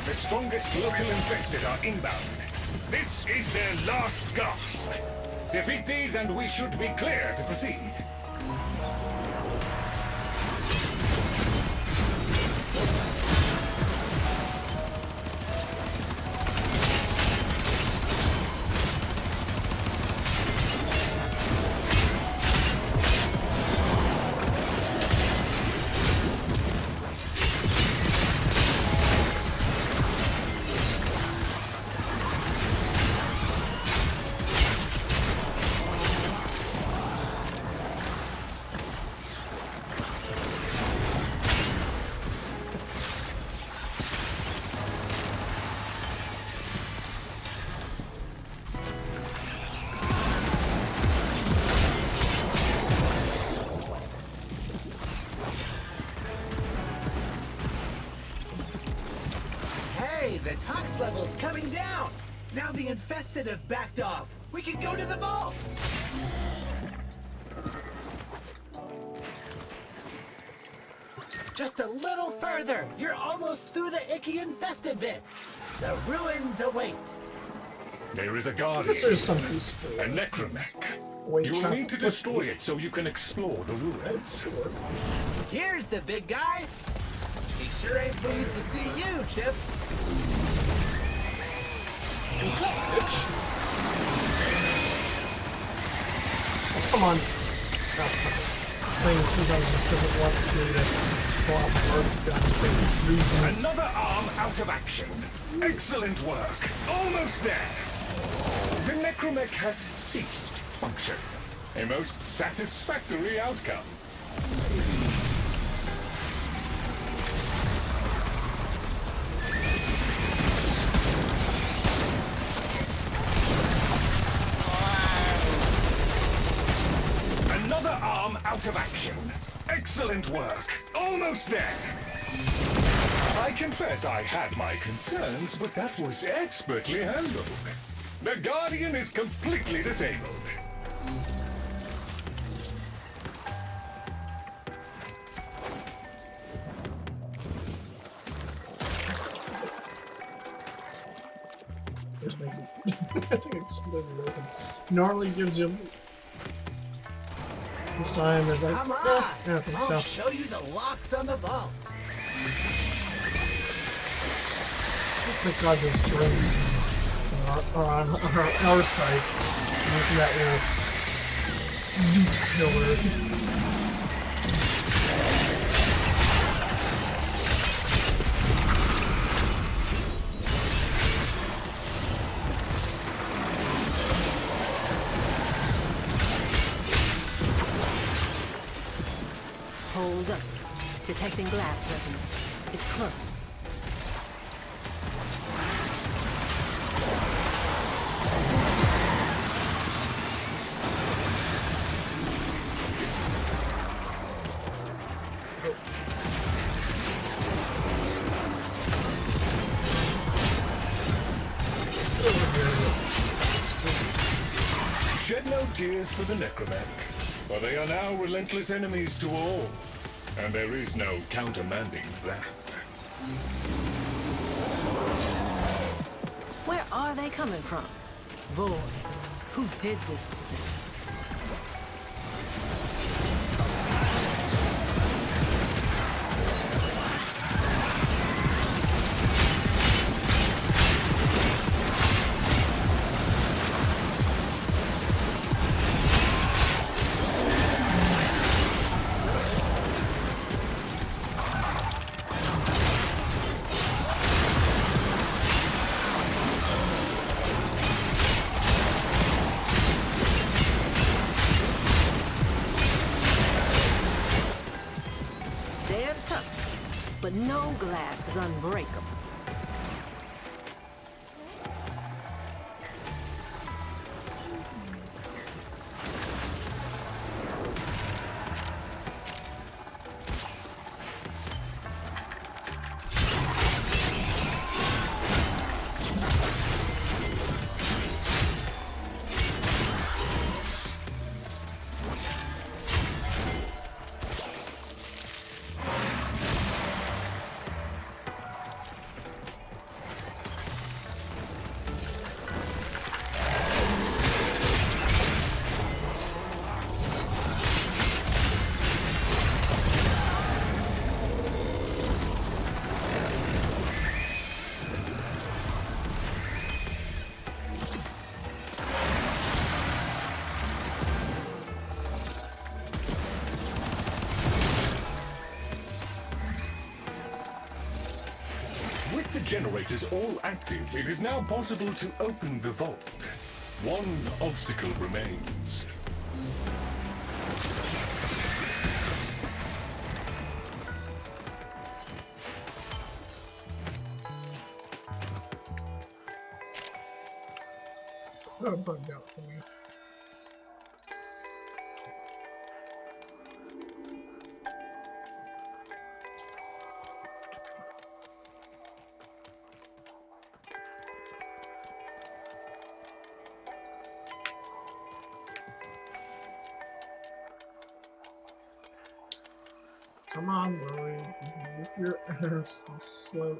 The strongest local infested are inbound. This is their last gasp. Defeat these and we should be clear to proceed. Hey, the tox level's coming down. Now the infested have backed off. We can go to the vault. Just a little further. You're almost through the icky infested bits. The ruins await. There is a I guardian, guess there's some use for a necromech. way You will traffic need to would destroy be. it so you can explore the ruins. Here's the big guy. He sure ain't pleased to see you, Chip. Who's that bitch? Oh, come on. Oh, this thing sometimes just doesn't want me to pull out my work gun for reasons. Another arm out of action. Excellent work. Almost there. The necromech has ceased function. A most satisfactory outcome. Another arm out of action. Excellent work. Almost there. I confess I had my concerns, but that was expertly handled. The Guardian is completely disabled. There's maybe. I think it's completely open. Normally gives you. This time there's like. Come on! I don't think I'll so. show you the locks on the vault. Thank God those drinks are on our side. Making that little loot killer. Hold up. Detecting glass resonance. It's close. Shed no tears for the necromantic, for they are now relentless enemies to all, and there is no countermanding that. Where are they coming from? Void. Who did this to them? They're tough, but no glass is unbreakable. With the generators all active, it is now possible to open the vault. One obstacle remains. Oh, bugged out for me. Come on, Lily. Move your ass, you slow.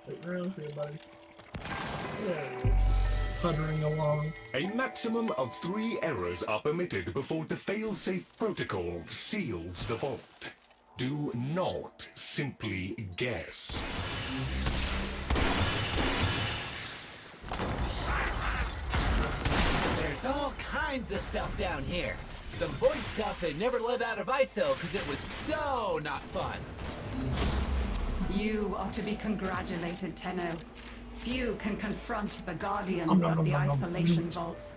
Wait around here, buddy. There he is. Puttering along. A maximum of 3 errors are permitted before the failsafe protocol seals the vault. Do not simply guess. There's all kinds of stuff down here. Some void stuff they never let out of ISO because it was so not fun. You are to be congratulated, Tenno. few can confront the guardians Nom, nom, of the nom, nom, nom. isolation vaults.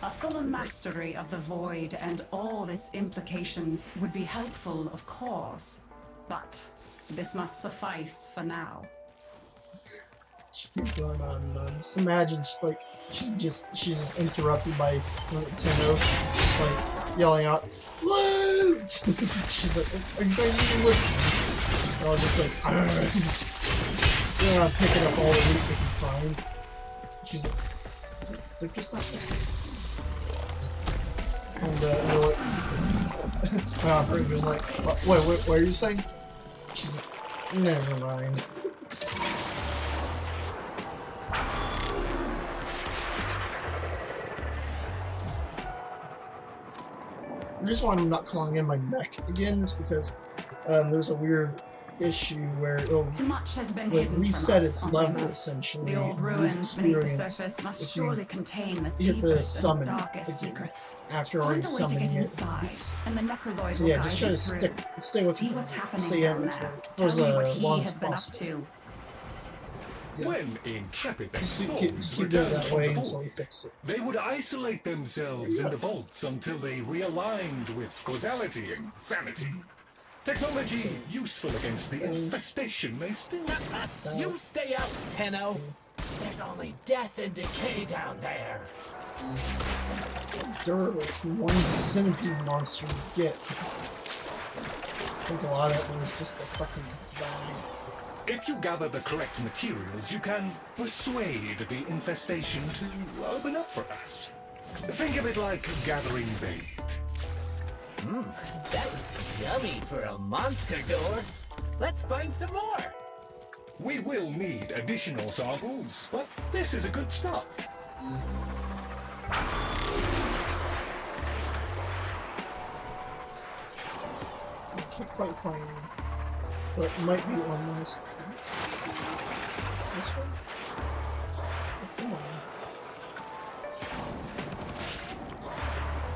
A fuller mastery of the void and all its implications would be helpful, of course, but this must suffice for now. She keeps going on and on. Just imagine, she's just interrupted by Tenno, like yelling out, "Loot!" She's like, "Are you guys even listening?" And I'm just like, just going around picking up all the loot they can find. She's like, "They're just not listening." And they're like, my operator's like, "Wait, what are you saying?" She's like, "Never mind." The reason why I'm not calling in my mech again is because there's a weird issue where it'll Much has been like hidden reset from us its on level Deimos. essentially. The old and lose ruins beneath the experience surface must if you surely contain the hit the deepest and summon darkest again secrets. after Find already a way to summoning get it. inside, and the Necroloid So will yeah, guide just try you to through. stay with See what's happening stay down in there. for as Tell me what he long has as been up possible. to. Yeah. When intrepid Just keep storms doing it returned that from way the until vault, you fix it. they would isolate themselves in the vaults until they realigned with causality and sanity. Technology useful against the infestation they still You stay out, Tenno. There's only death and decay down there. Durable one centipede monster you get. I think a lot of that thing is just a fucking bag. If you gather the correct materials, you can persuade the infestation to open up for us. Think of it like gathering bait. That looks yummy for a monster door. Let's find some more. We will need additional samples, but this is a good start. I can't quite find it, but it might be one last piece. This one? Oh, come on.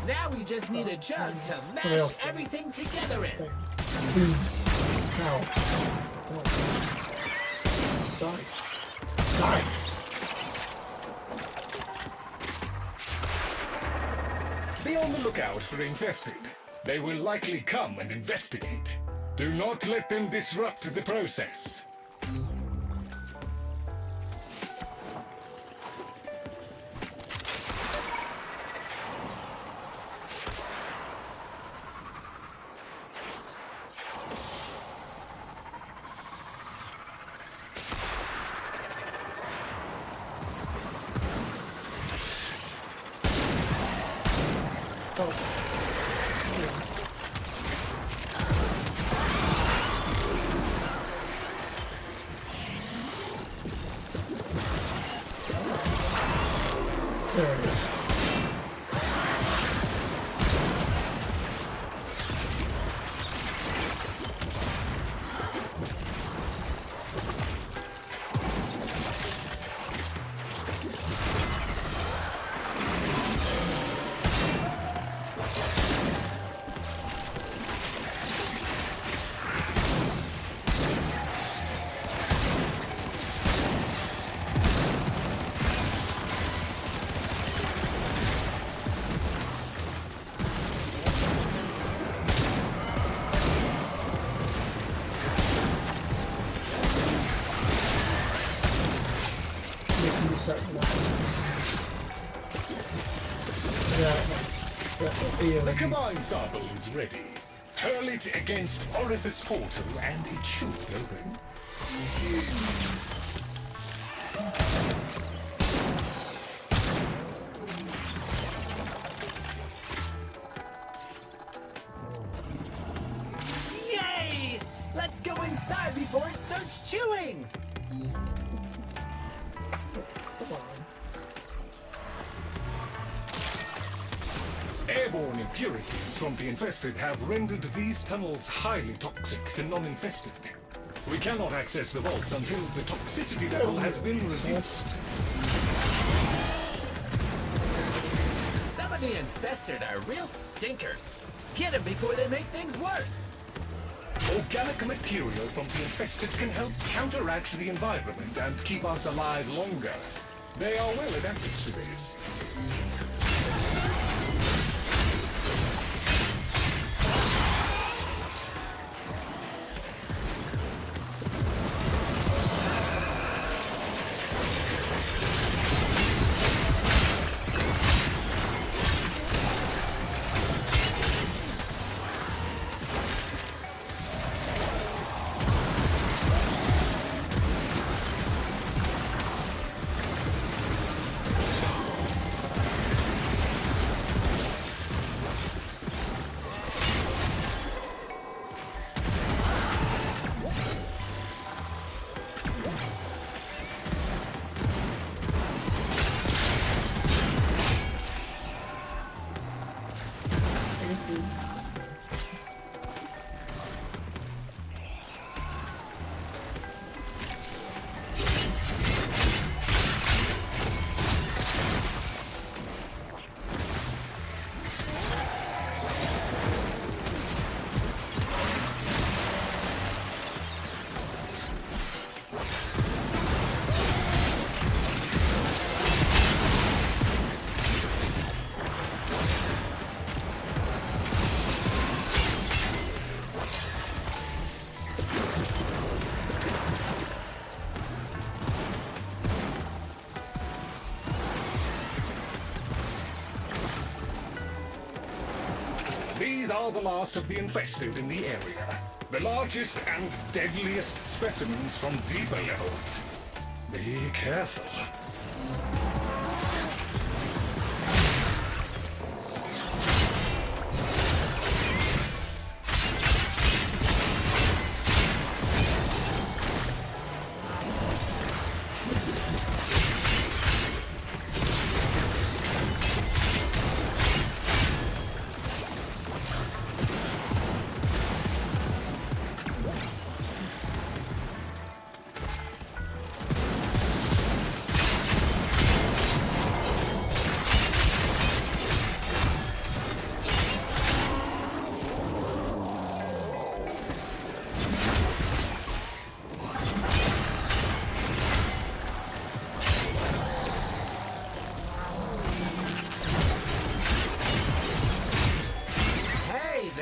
Now we just need a jug to Somebody mash else. everything together in. Bang. Boom. Ow. Come on. Die. Die. Be on the lookout for infested. They will likely come and investigate. Do not let them disrupt the process. There we go. Making this up last. The combined sample is ready. Hurl it against Orifice Portal and it should open. Yay! Let's go inside before it starts chewing. Come on. Airborne impurities from the infested have rendered these tunnels highly toxic to non-infested. We cannot access the vaults until the toxicity level has been reduced. Some of the infested are real stinkers. Get them before they make things worse. Organic material from the infested can help counteract the environment and keep us alive longer. They are well adapted to this. These are the last of the infested in the area. The largest and deadliest specimens from deeper levels. Be careful.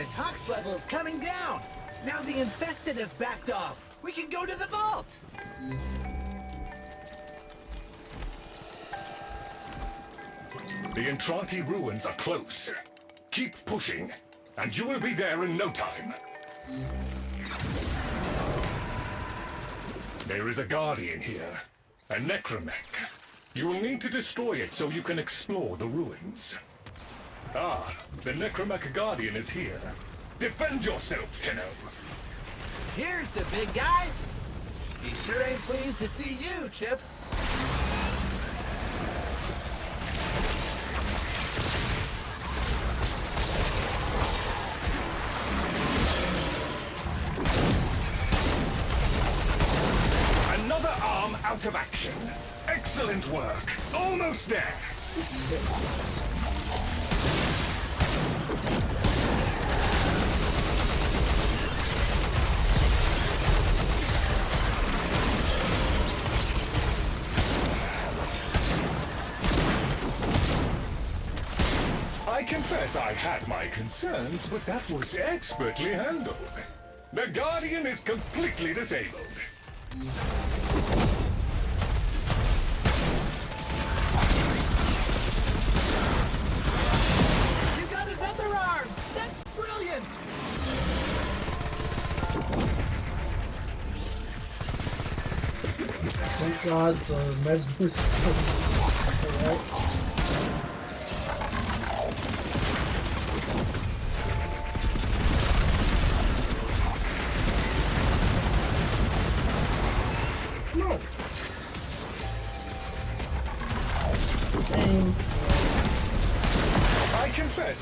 Tox level's coming down. Now the infested have backed off. We can go to the vault. The Entranti ruins are close. Keep pushing, and you will be there in no time. There is a guardian here, a necromech. You will need to destroy it so you can explore the ruins. Ah, the necromech guardian is here. Defend yourself, Tenno. Here's the big guy. He sure ain't pleased to see you, Chip. Another arm out of action. Excellent work. Almost there. I confess I had my concerns, but that was expertly handled. The Guardian is completely disabled. You got his other arm! That's brilliant! Thank God for Mesmer stuff. Alright.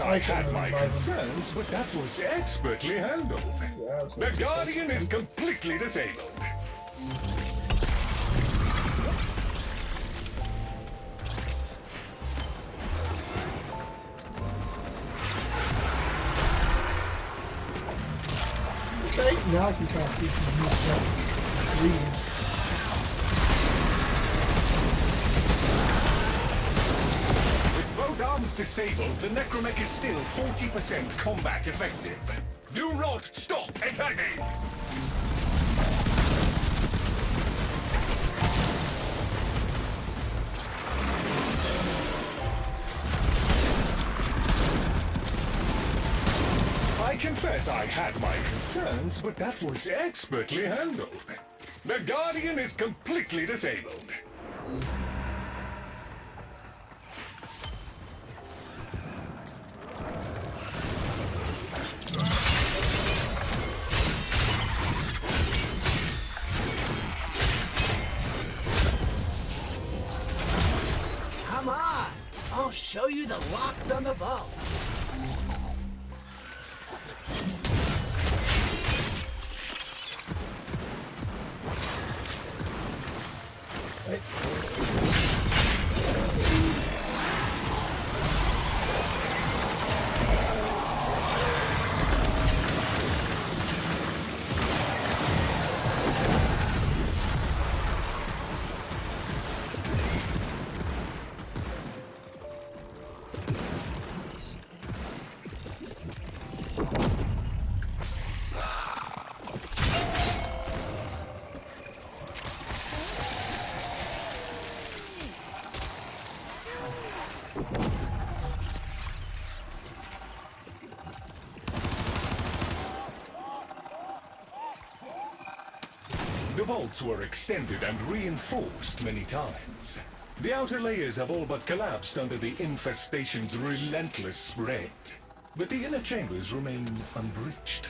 I had my concerns, but that was expertly handled. The Guardian is completely disabled. Okay, now I can kind of see some new stuff. Reading. With both arms disabled, the Necromech is still 40% combat effective. Do not stop attacking! I confess I had my concerns, but that was expertly handled. The Guardian is completely disabled. Come on! I'll show you the locks on the vault. The vaults were extended and reinforced many times. The outer layers have all but collapsed under the infestation's relentless spread. But the inner chambers remain unbreached.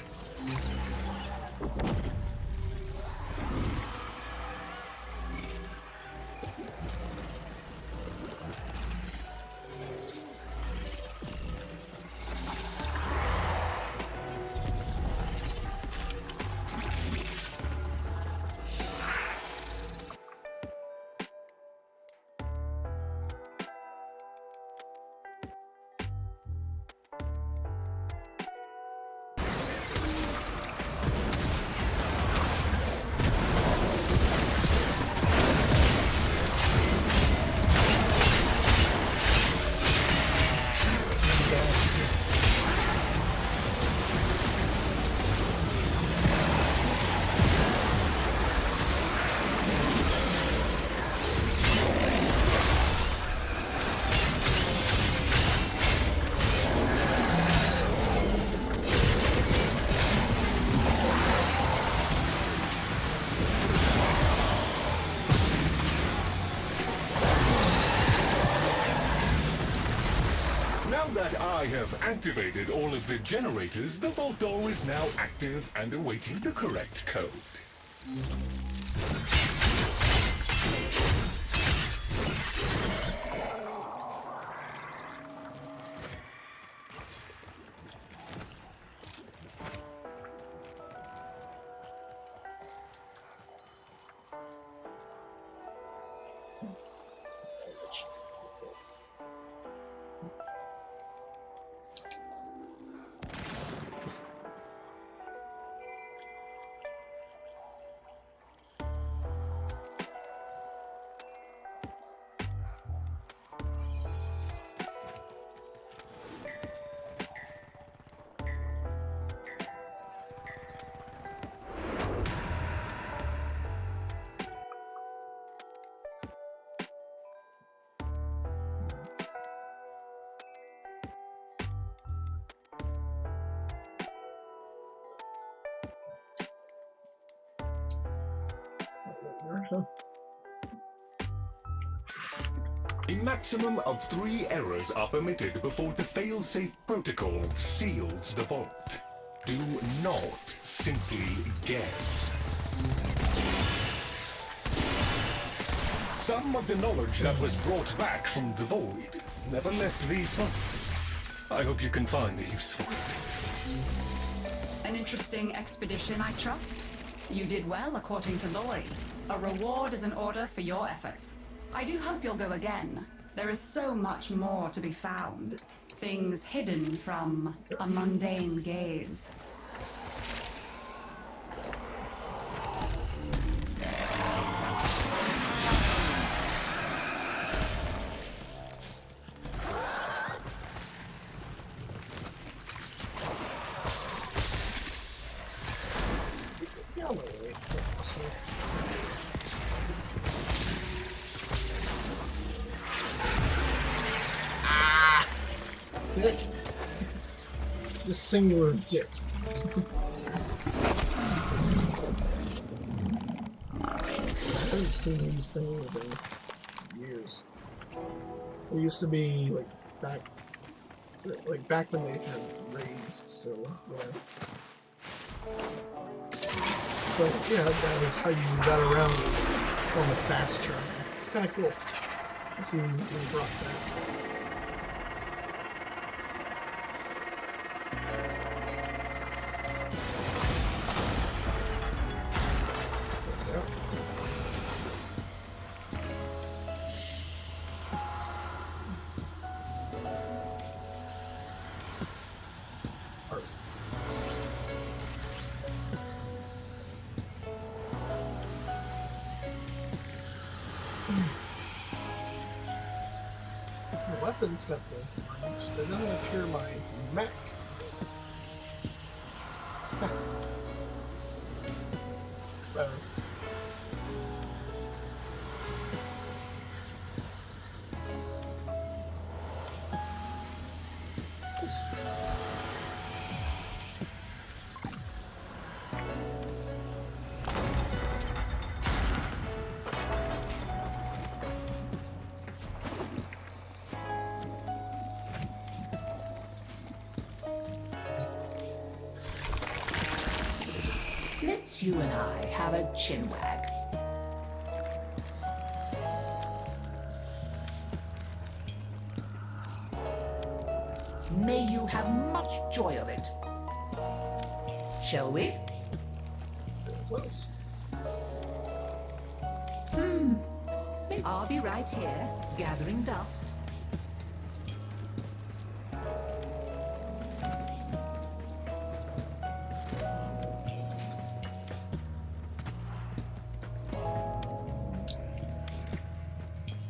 Now that I have activated all of the generators, the vault door is now active and awaiting the correct code. A maximum of 3 errors are permitted before the fail-safe protocol seals the vault. Do not simply guess. Some of the knowledge that was brought back from the void never left these vaults. I hope you can find a use for it. An interesting expedition, I trust. You did well, according to Lloyd. A reward is in order for your efforts. I do hope you'll go again. There is so much more to be found. Things hidden from a mundane gaze. dick. This singular dick. I haven't seen these things in years. They used to be like back when they had raids still. Yeah. It's like, yeah, that was how you got around this form of fast travel. It's kind of cool. I see these being brought back. The weapon's got the marks, but it doesn't appear my mech. Better. Yes. Let's you and I have a chinwag. May you have much joy of it. Shall we? Close. I'll be right here, gathering dust.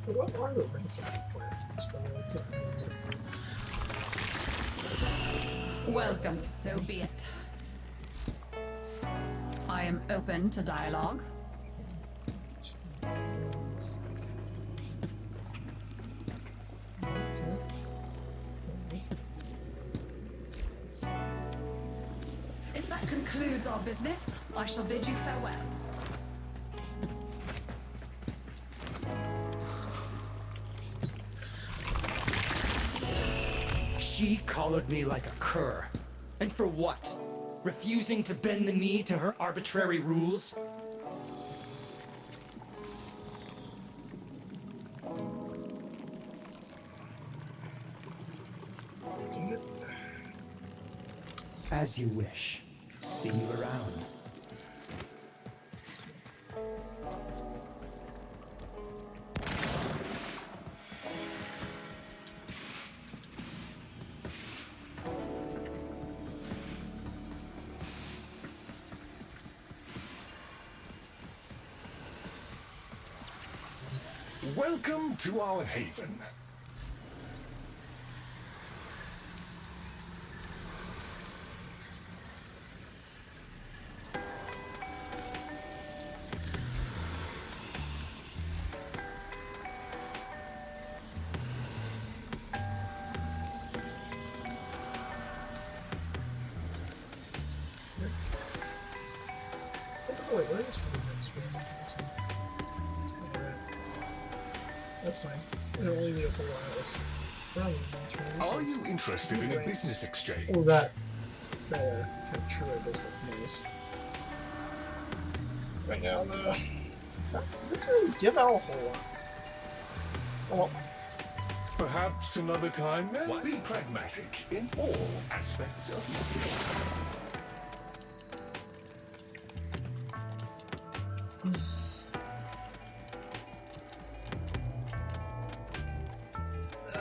What are the ranking plans for the Welcome, so be it. I am open to dialogue. If that concludes our business, I shall bid you farewell. She collared me like a cur. And for what? Refusing to bend the knee to her arbitrary rules? As you wish. See you around. Welcome to our haven. Oh, wait, where is for the next one? That's fine. It'll leave me a whole lot from terms Are of you interested in a ranks. business exchange? Oh, that capture does look nice. Right now, though, it doesn't really give out a whole lot. Oh, well. Perhaps another time then? Be pragmatic in all aspects of life.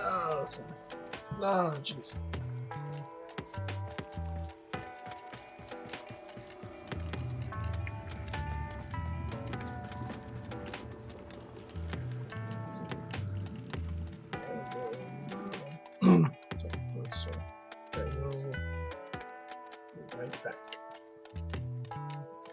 Oh, okay. Oh, jeez. That's what the first one. I will go right back. Let's see.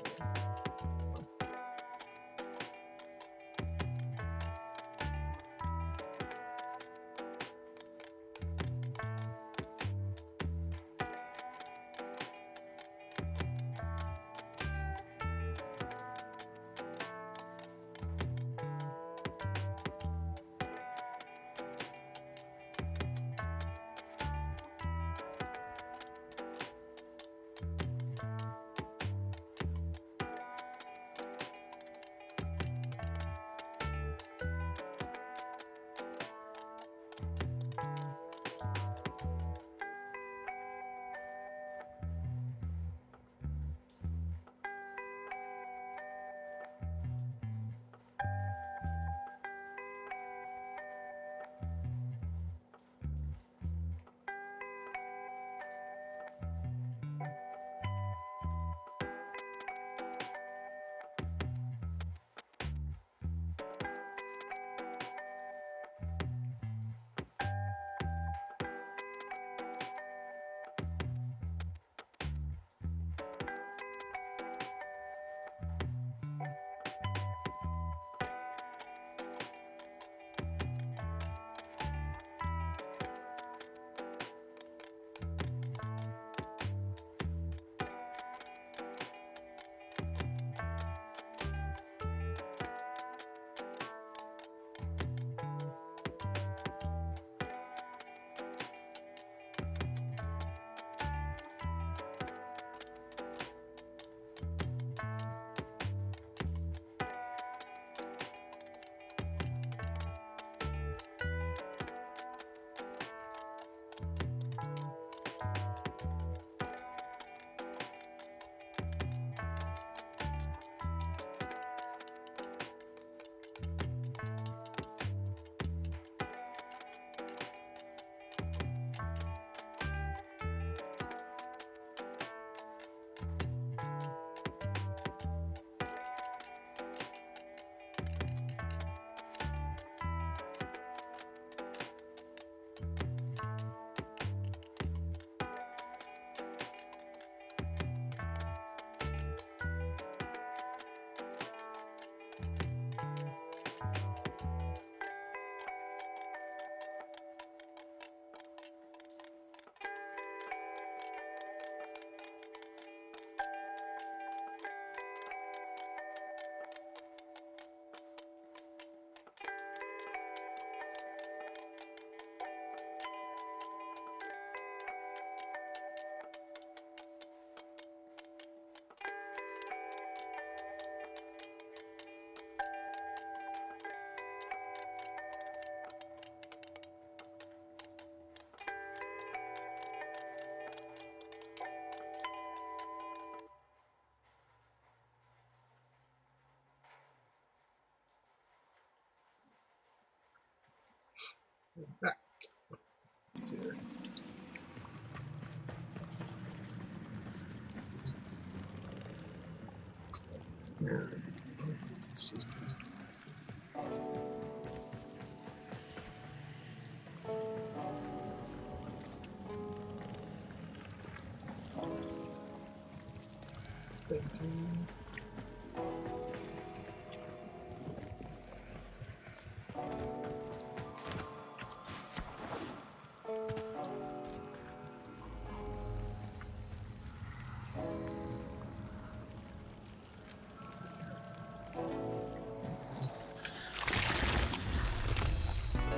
We're back. Let's see here. Thinking.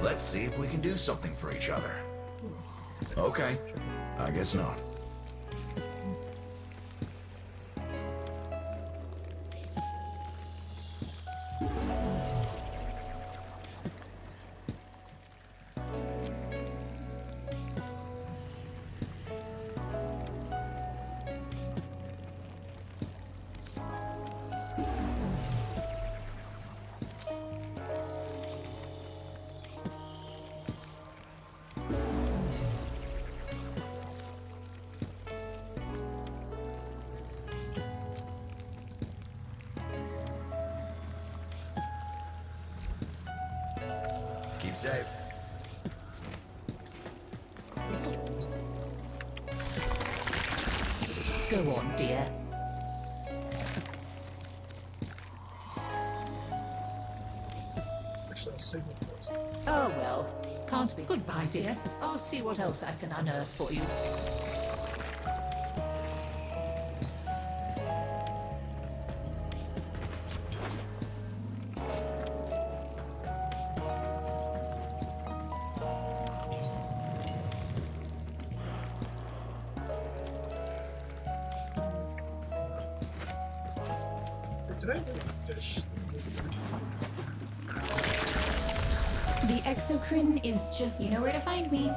Let's see if we can do something for each other. Okay, I guess not. Keep safe. Go on, dear. Actually, I'll save it first. Oh well, can't be. Goodbye, dear. I'll see what else I can unearth for you. Did I really fish? The exocrine is just, you know where to find me.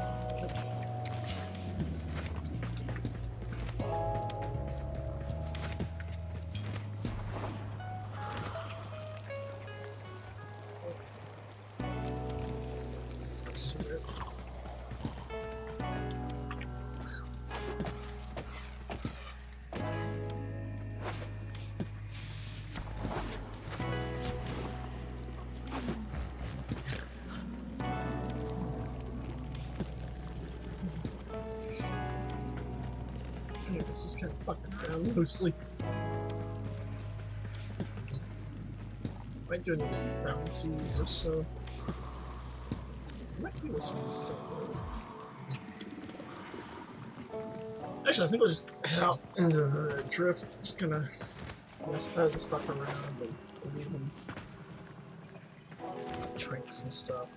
Let's see it. Yeah, this is kind of fucking around loosely. Might do another round 2 or so. Might do this one so actually, I think we'll just head out into the drift. Just kind of just fuck around and even drinks and stuff.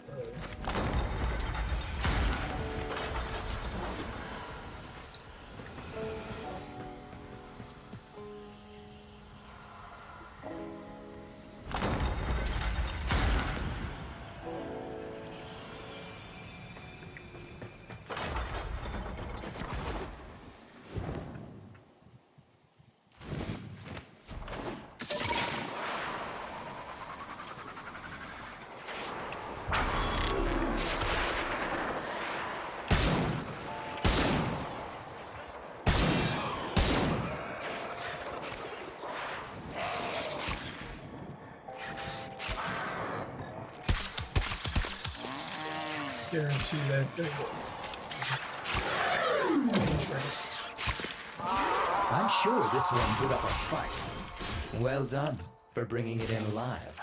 Guarantee that it's gonna get. I'm sure this one put up a fight. Well done for bringing it in alive.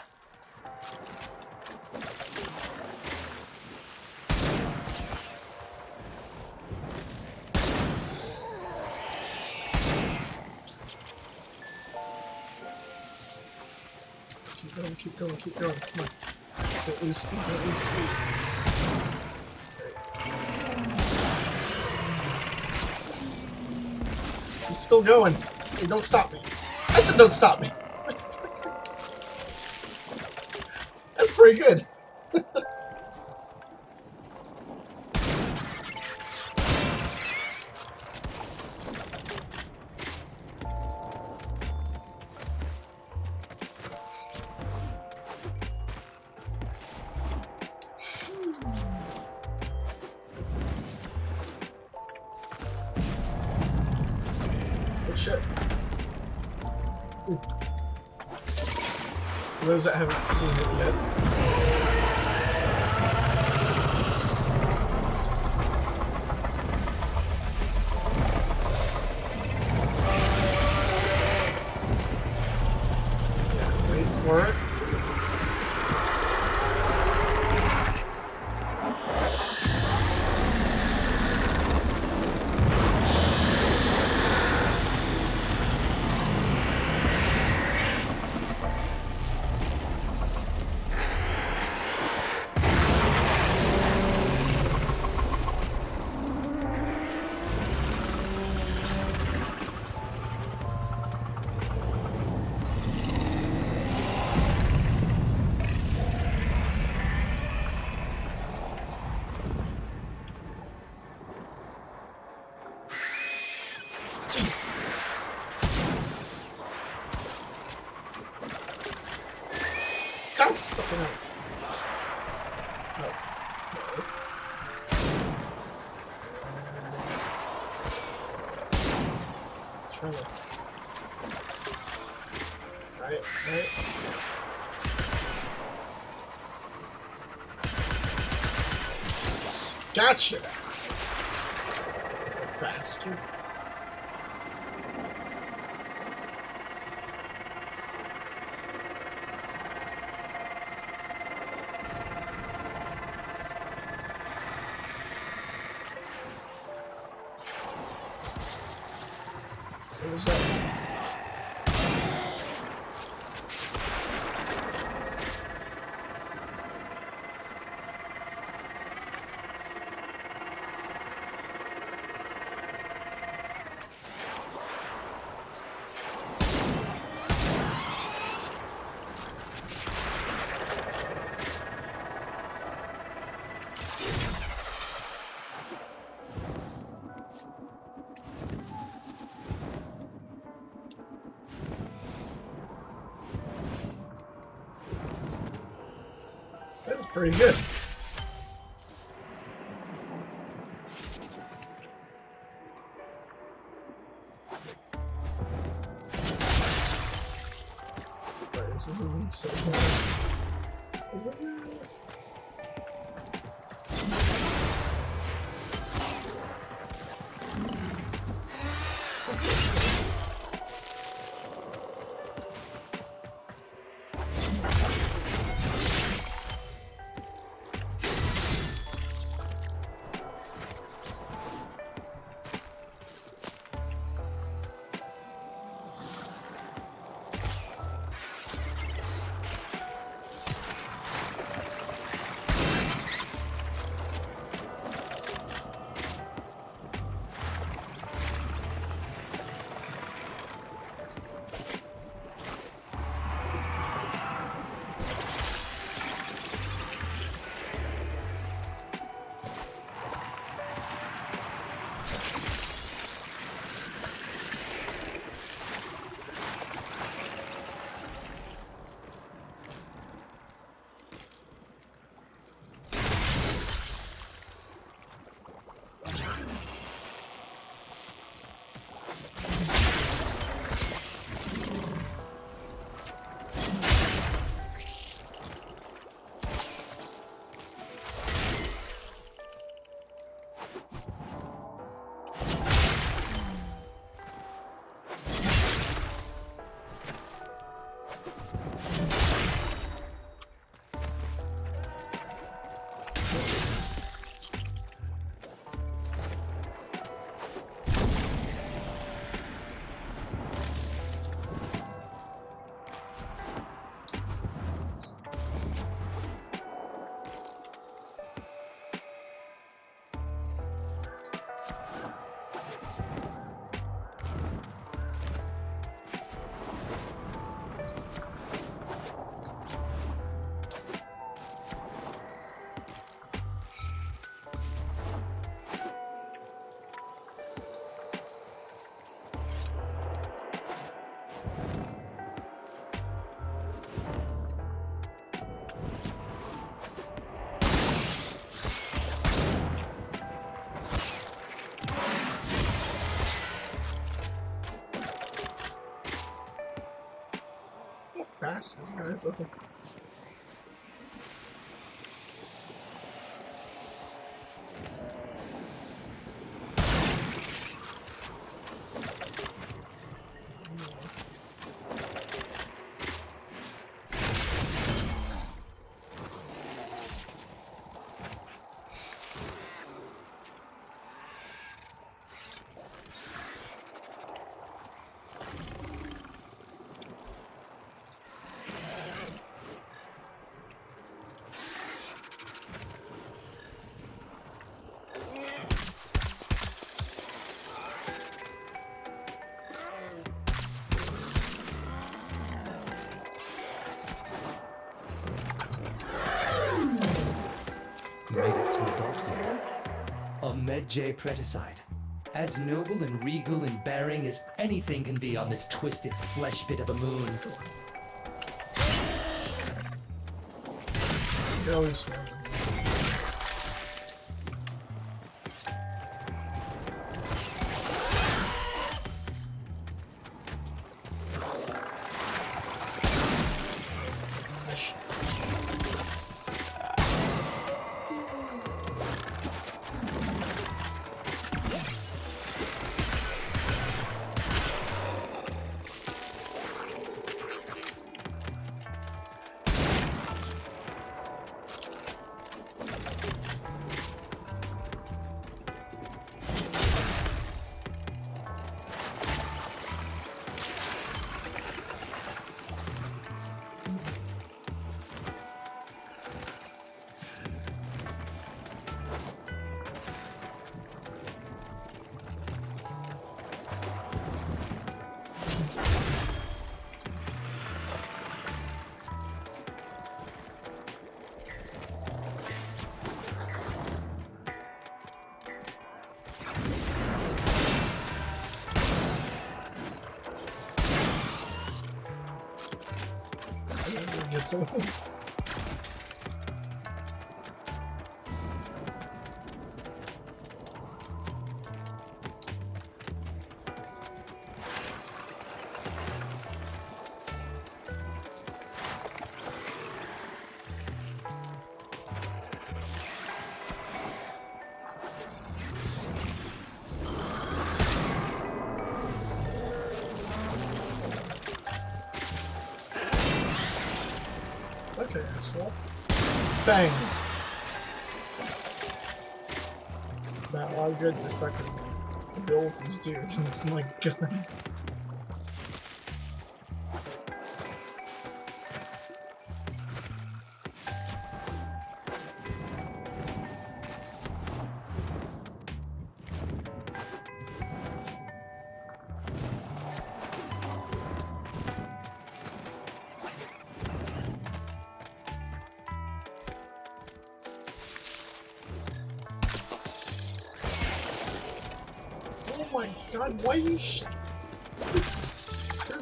Keep going, keep going, keep going. Come on. Don't lose speed, don't lose speed. He's still going. Hey, don't stop me. I said don't stop me. That's pretty good. shit. Ooh. For those that haven't seen it yet. Yeah, wait for it. Jesus. Don't fucking hell. No. No. Trying to. Right, right. Gotcha! Bastard. What was that? That's pretty good. Sorry, this is moving so fast. Is it? acid, guys. So. Made it to adulthood. A Medjay Preticide. As noble and regal in bearing as anything can be on this twisted flesh bit of a moon. Fairly small. It's fish. Get some. Okay, asshole. Bang! About how good your fucking abilities do against my gun. Oh my god, why you You're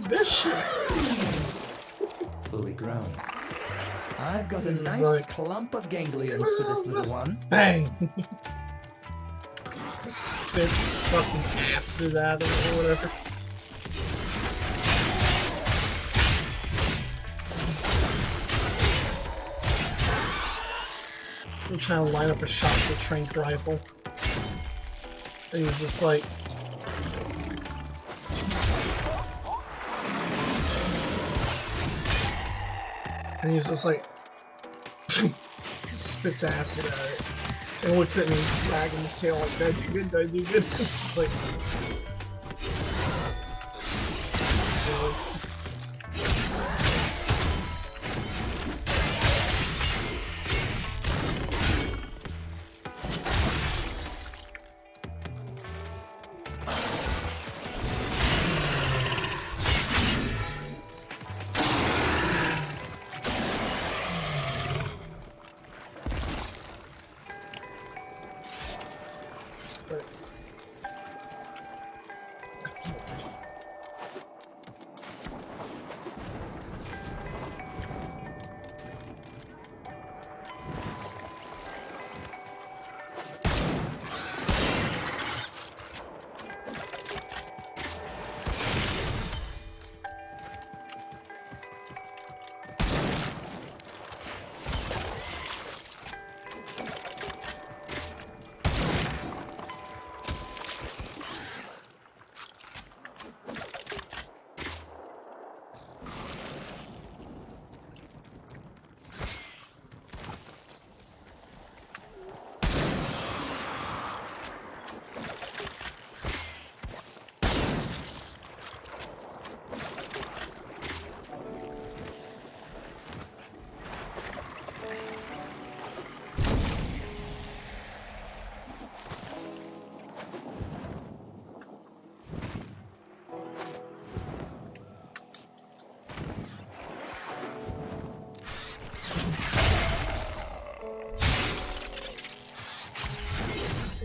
vicious! Fully grown. I've got a This is nice like- clump of ganglions for this little one. Bang! Spits fucking acid at him or whatever. Still trying to line up a shot with a trank rifle. And he's just like... And he's just like... spits acid at it. And looks at me, wagging his tail like, did I do good? Did I do good? It's just like...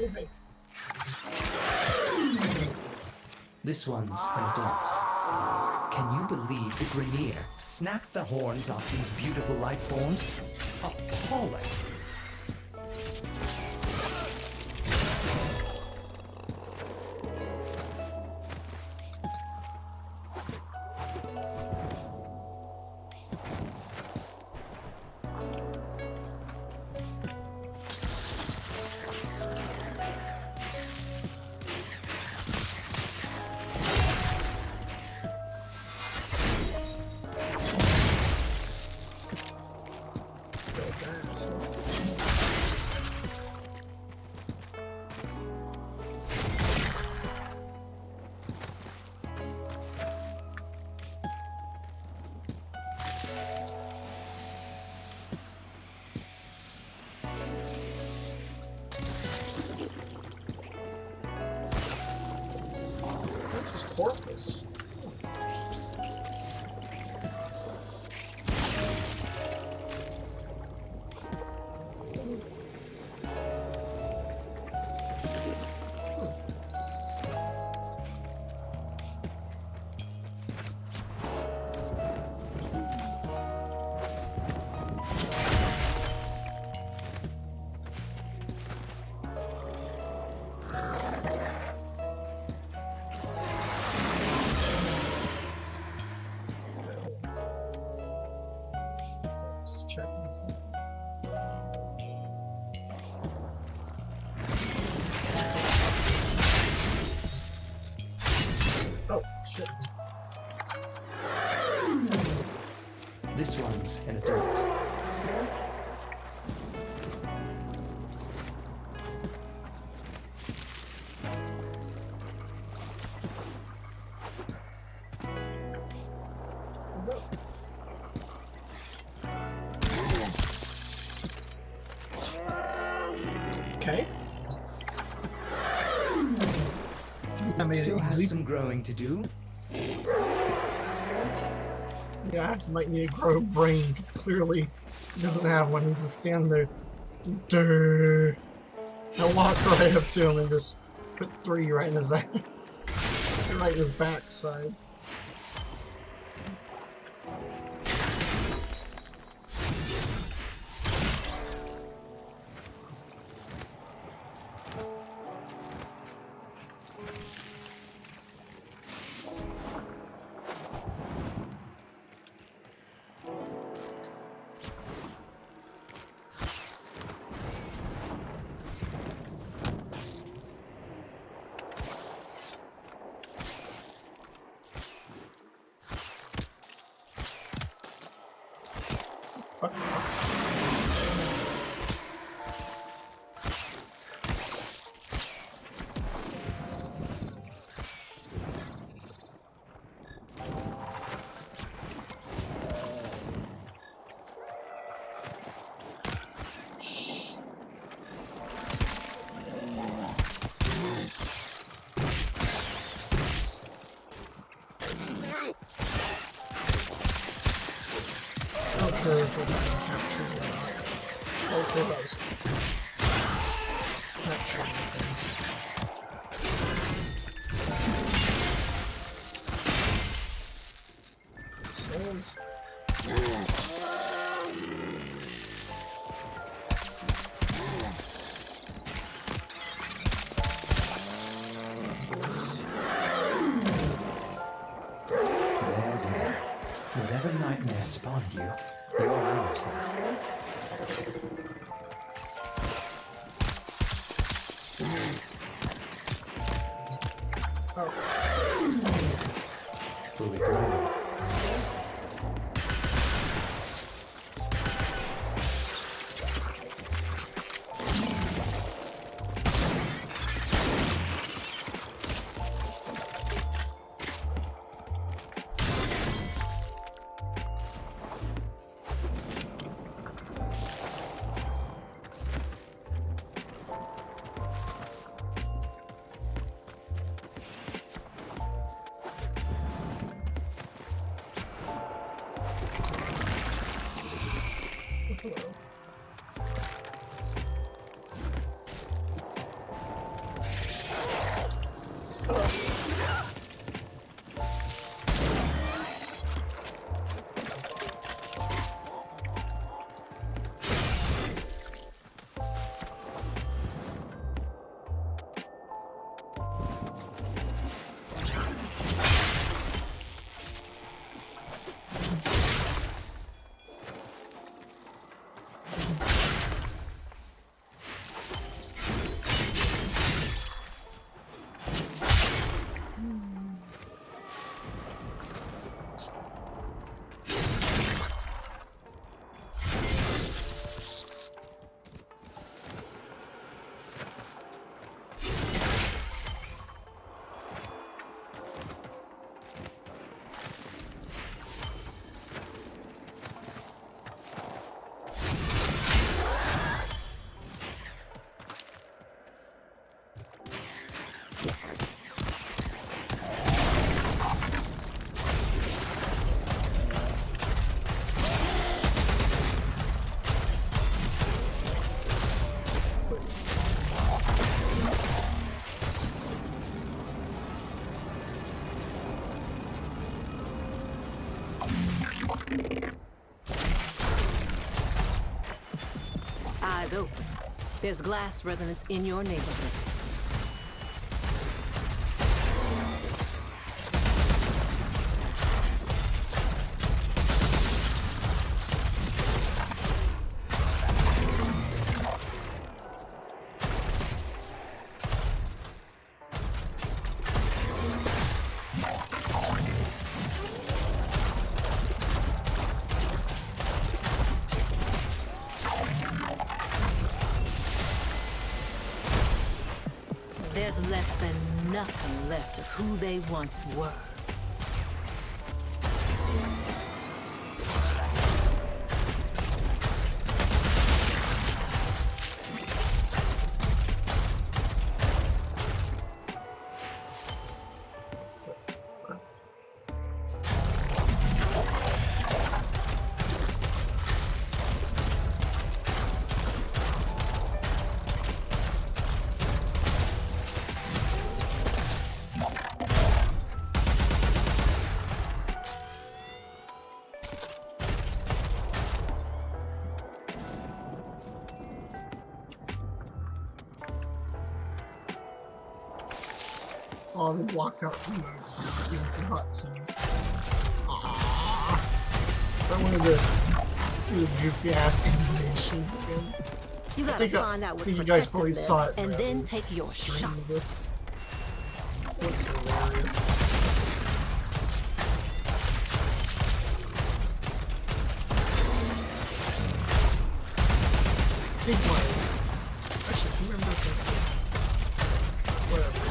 Oh, hey. This one's an adult. Can you believe the Grenier snapped the horns off these beautiful life forms? Appalling. This is Corpus. Just checking something. Oh, shit. This one's an adult. What's up? Okay. I made Still it has easy. some growing to do. Yeah, he might need to grow a brain because clearly he doesn't have one. He's just standing there. Durr. I'll walk right up to him and just put 3 right in his ass. Right in his backside. Fuck. I don't care if they capture or not. Okay, guys. Capture things. Assholes. There. Whatever nightmare spawned you, you're ours now. Oh. Fully grown. There's glass resonance in your neighborhood. There's less than nothing left of who they once were. Oh, they blocked out emotes even through hotkeys. Aww. I wanted to see the goofy ass animations again. You gotta find out I what's think you guys protected probably there, saw it and then take your stream shot. of this. What's hilarious. I think actually, can you remember whatever.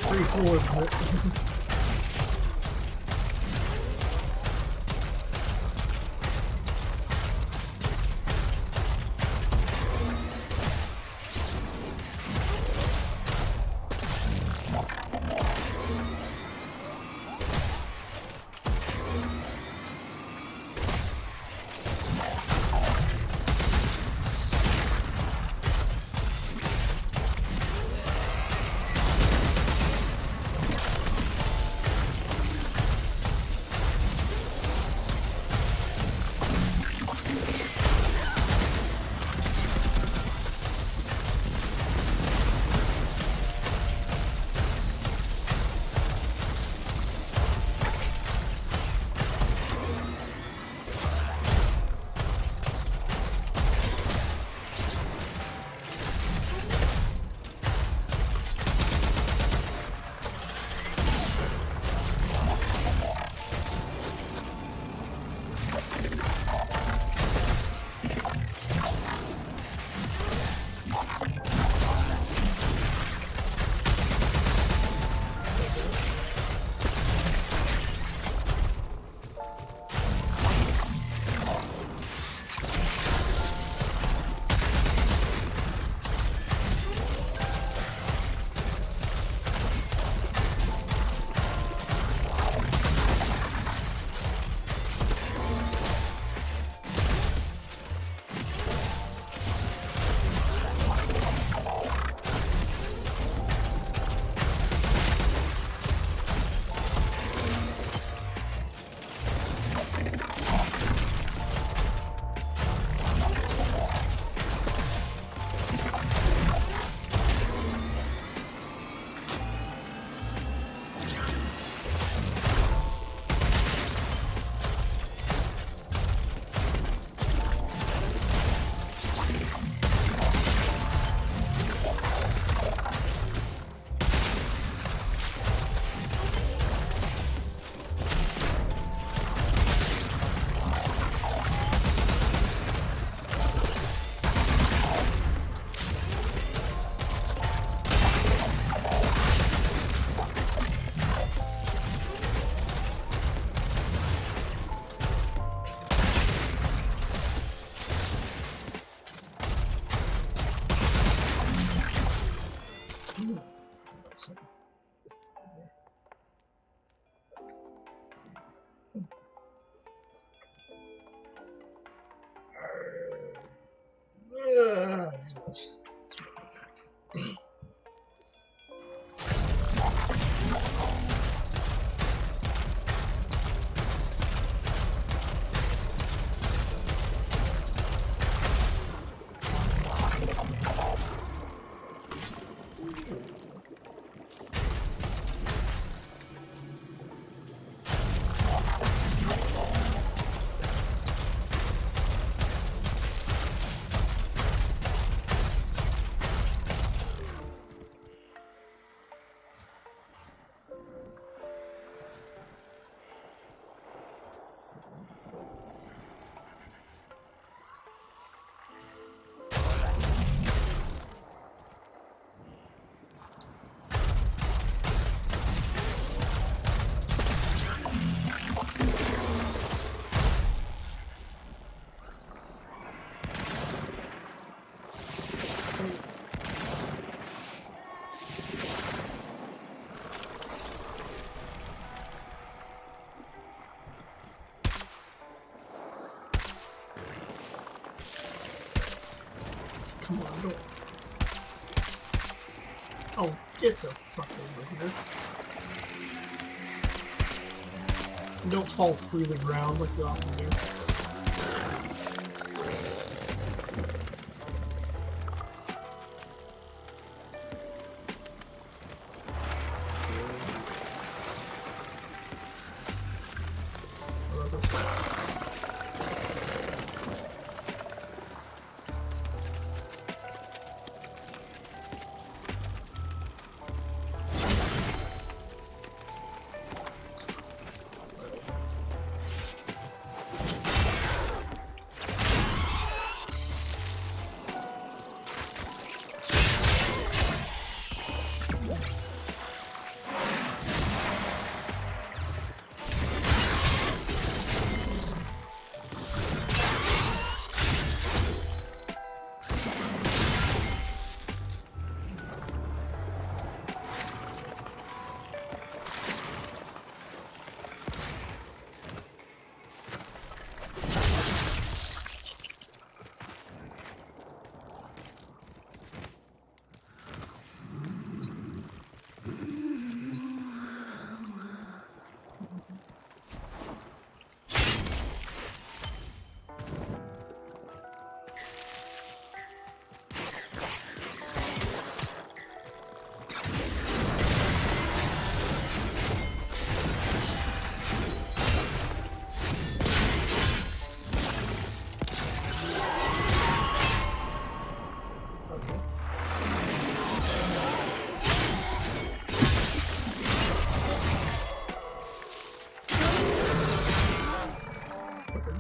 Pretty cool, isn't it? come on, don't. Oh, get the fuck over here. You don't fall through the ground like you often do. What about this one?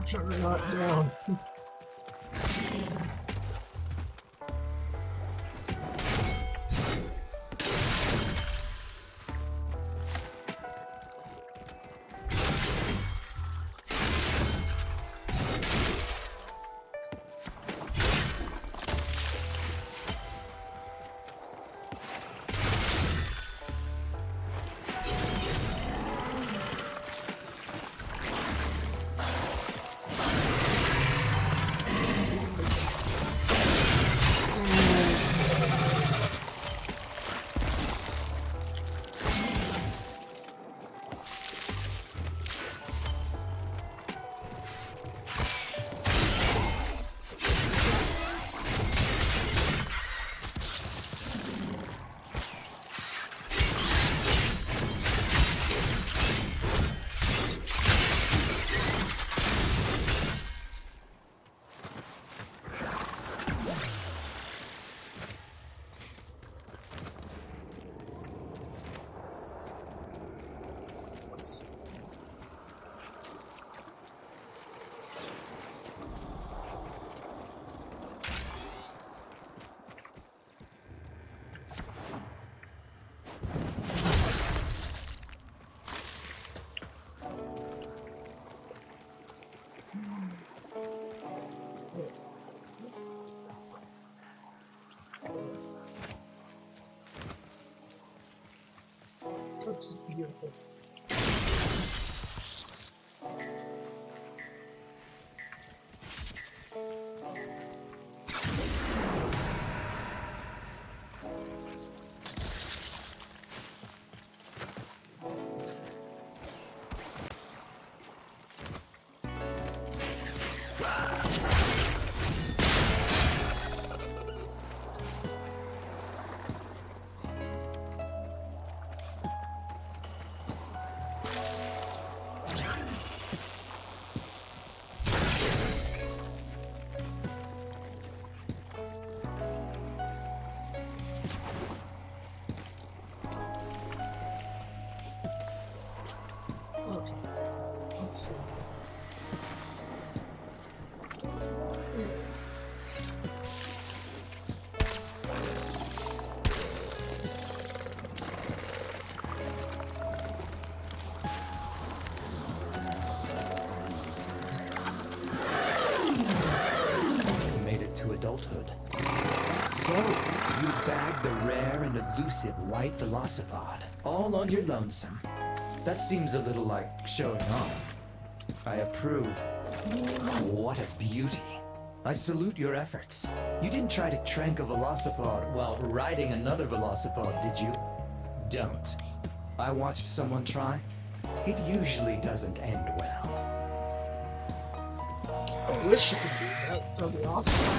Juggernaut down. Yes. That's beautiful. Okay, let's see. You made it to adulthood. So, you bagged the rare and elusive white velocipod, all on your lonesome. That seems a little like showing off. I approve. What a beauty. I salute your efforts. You didn't try to trank a velocipede while riding another velocipede, did you? Don't. I watched someone try. It usually doesn't end well. I wish you could do that. That'd be awesome.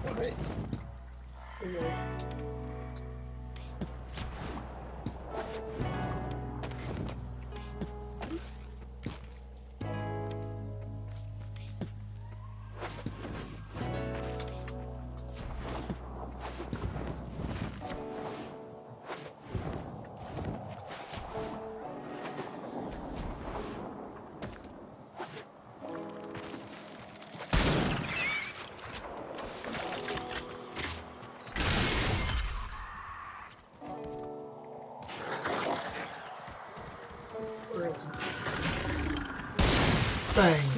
Alright. Where is it? Bang.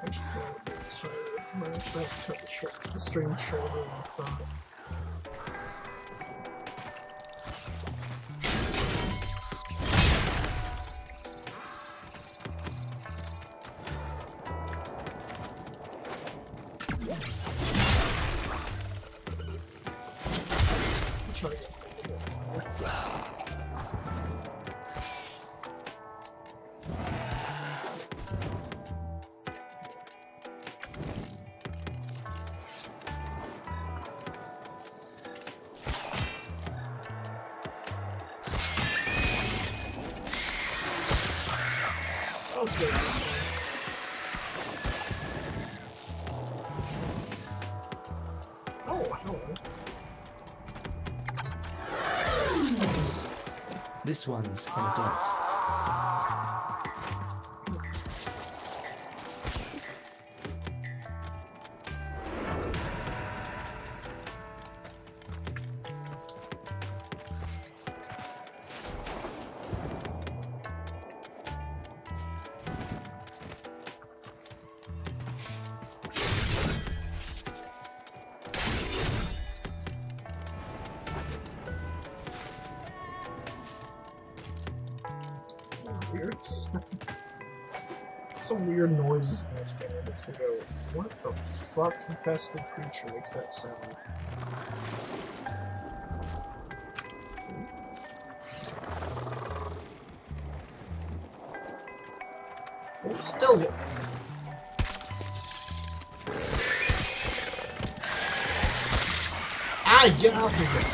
Okay. I'm gonna try to cut the stream shorter in the front. Try to get a little bit more. Okay. Oh, hello. This one's an adult. Weird. Some weird noises in this game. It's gonna go, what the fuck infested creature makes that sound? Hold still. Ah, get off of it!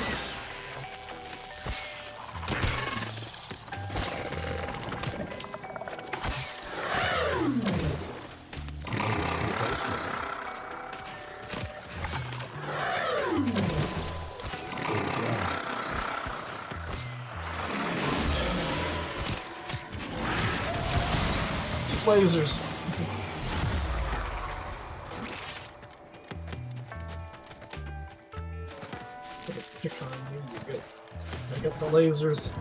Lasers. Pick on you, you're good. I got the lasers.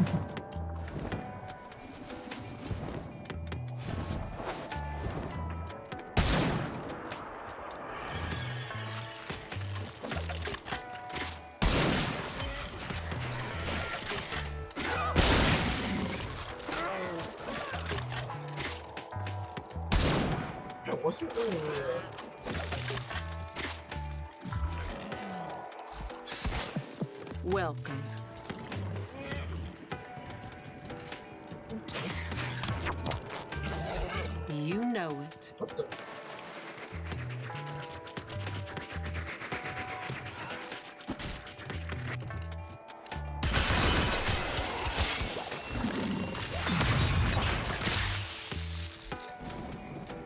wasn't really. Welcome. You know it. What the?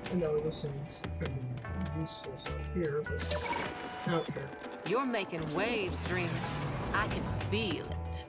I know this thing's gonna be useless out here, but I don't care. You're making waves, dreamers. I can feel it.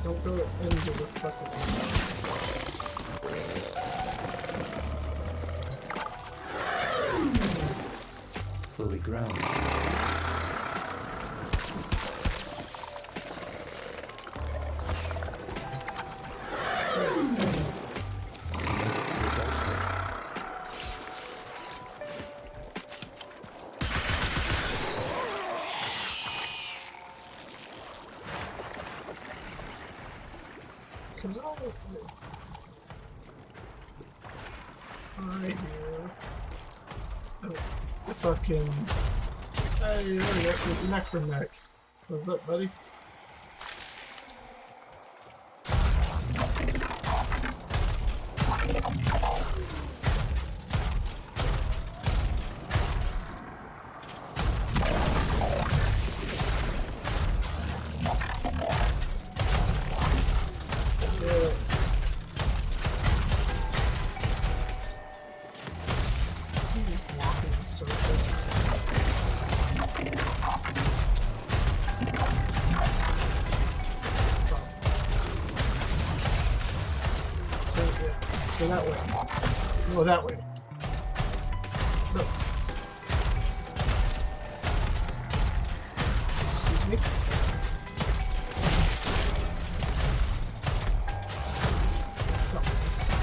Don't go into the fucking... Fully grown. Come on. Hi here. Oh, the fucking... Hey, there we go. There's Necromech. What's up, buddy? He's just blocking the surface. Stop. Go that way. Go that way. No. Excuse me. Dumbass.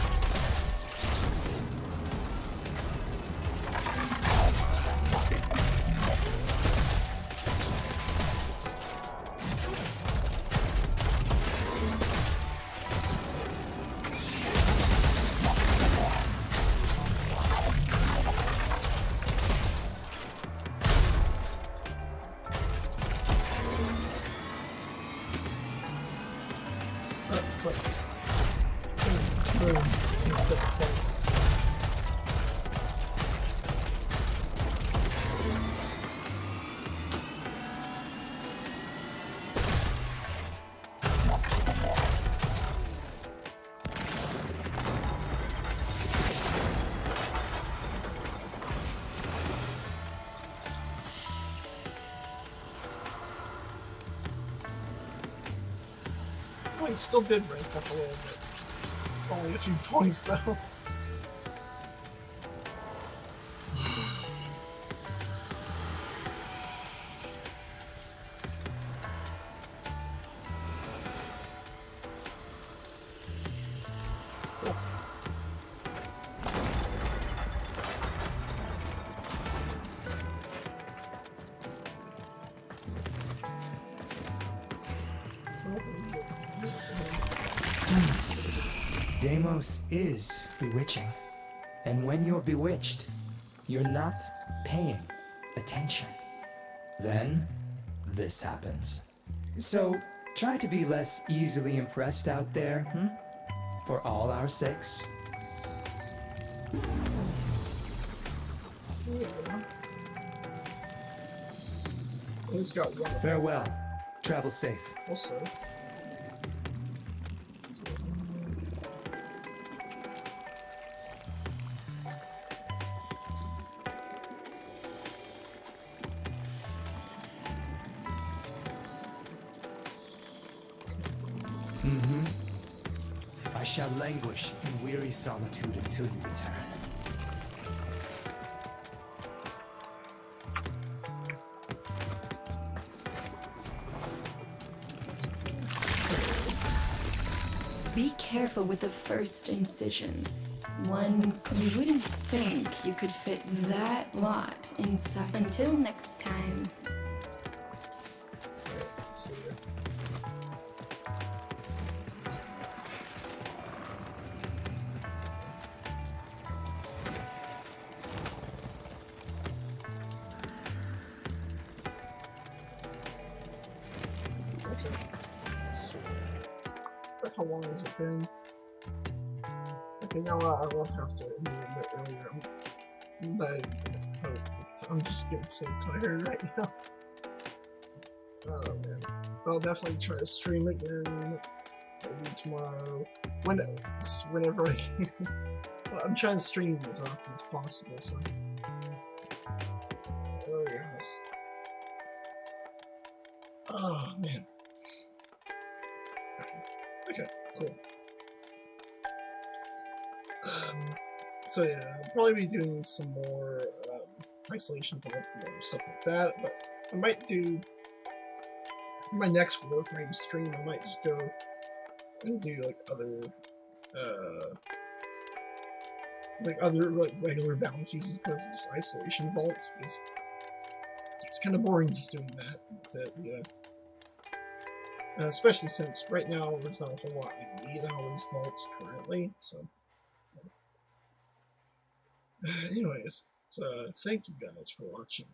Oh, he still did rank up a little bit. Only a few points though. Deimos is bewitching. And when you're bewitched, you're not paying attention. Then, this happens. So, try to be less easily impressed out there, for all our sakes. He's got one. Farewell. Travel safe. Also. I shall languish in weary solitude until you return. Be careful with the first incision. You wouldn't think you could fit that lot inside. Until next time. See ya. How long has it been? Okay, now I will have to end it a bit earlier. I'm just getting so tired right now. Oh man. I'll definitely try to stream again. Maybe tomorrow. Whenever I can. I'm trying to stream as often as possible, so. Oh yeah. Oh man. Okay, cool. So yeah, I'll probably be doing some more isolation vaults and other stuff like that, but I might do, for my next Warframe stream, I might just go and do like other regular bounties as opposed to just isolation vaults, because it's kind of boring just doing that. That's it, you know. Especially since right now there's not a whole lot I need out of these vaults currently, so. Anyways, so thank you guys for watching.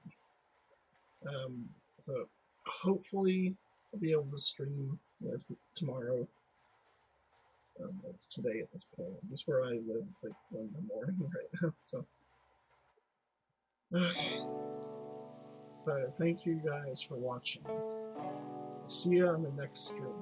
So hopefully I'll be able to stream tomorrow. It's today at this point. Just where I live, it's like 1 in the morning right now. So, okay. So thank you guys for watching. See you on the next stream.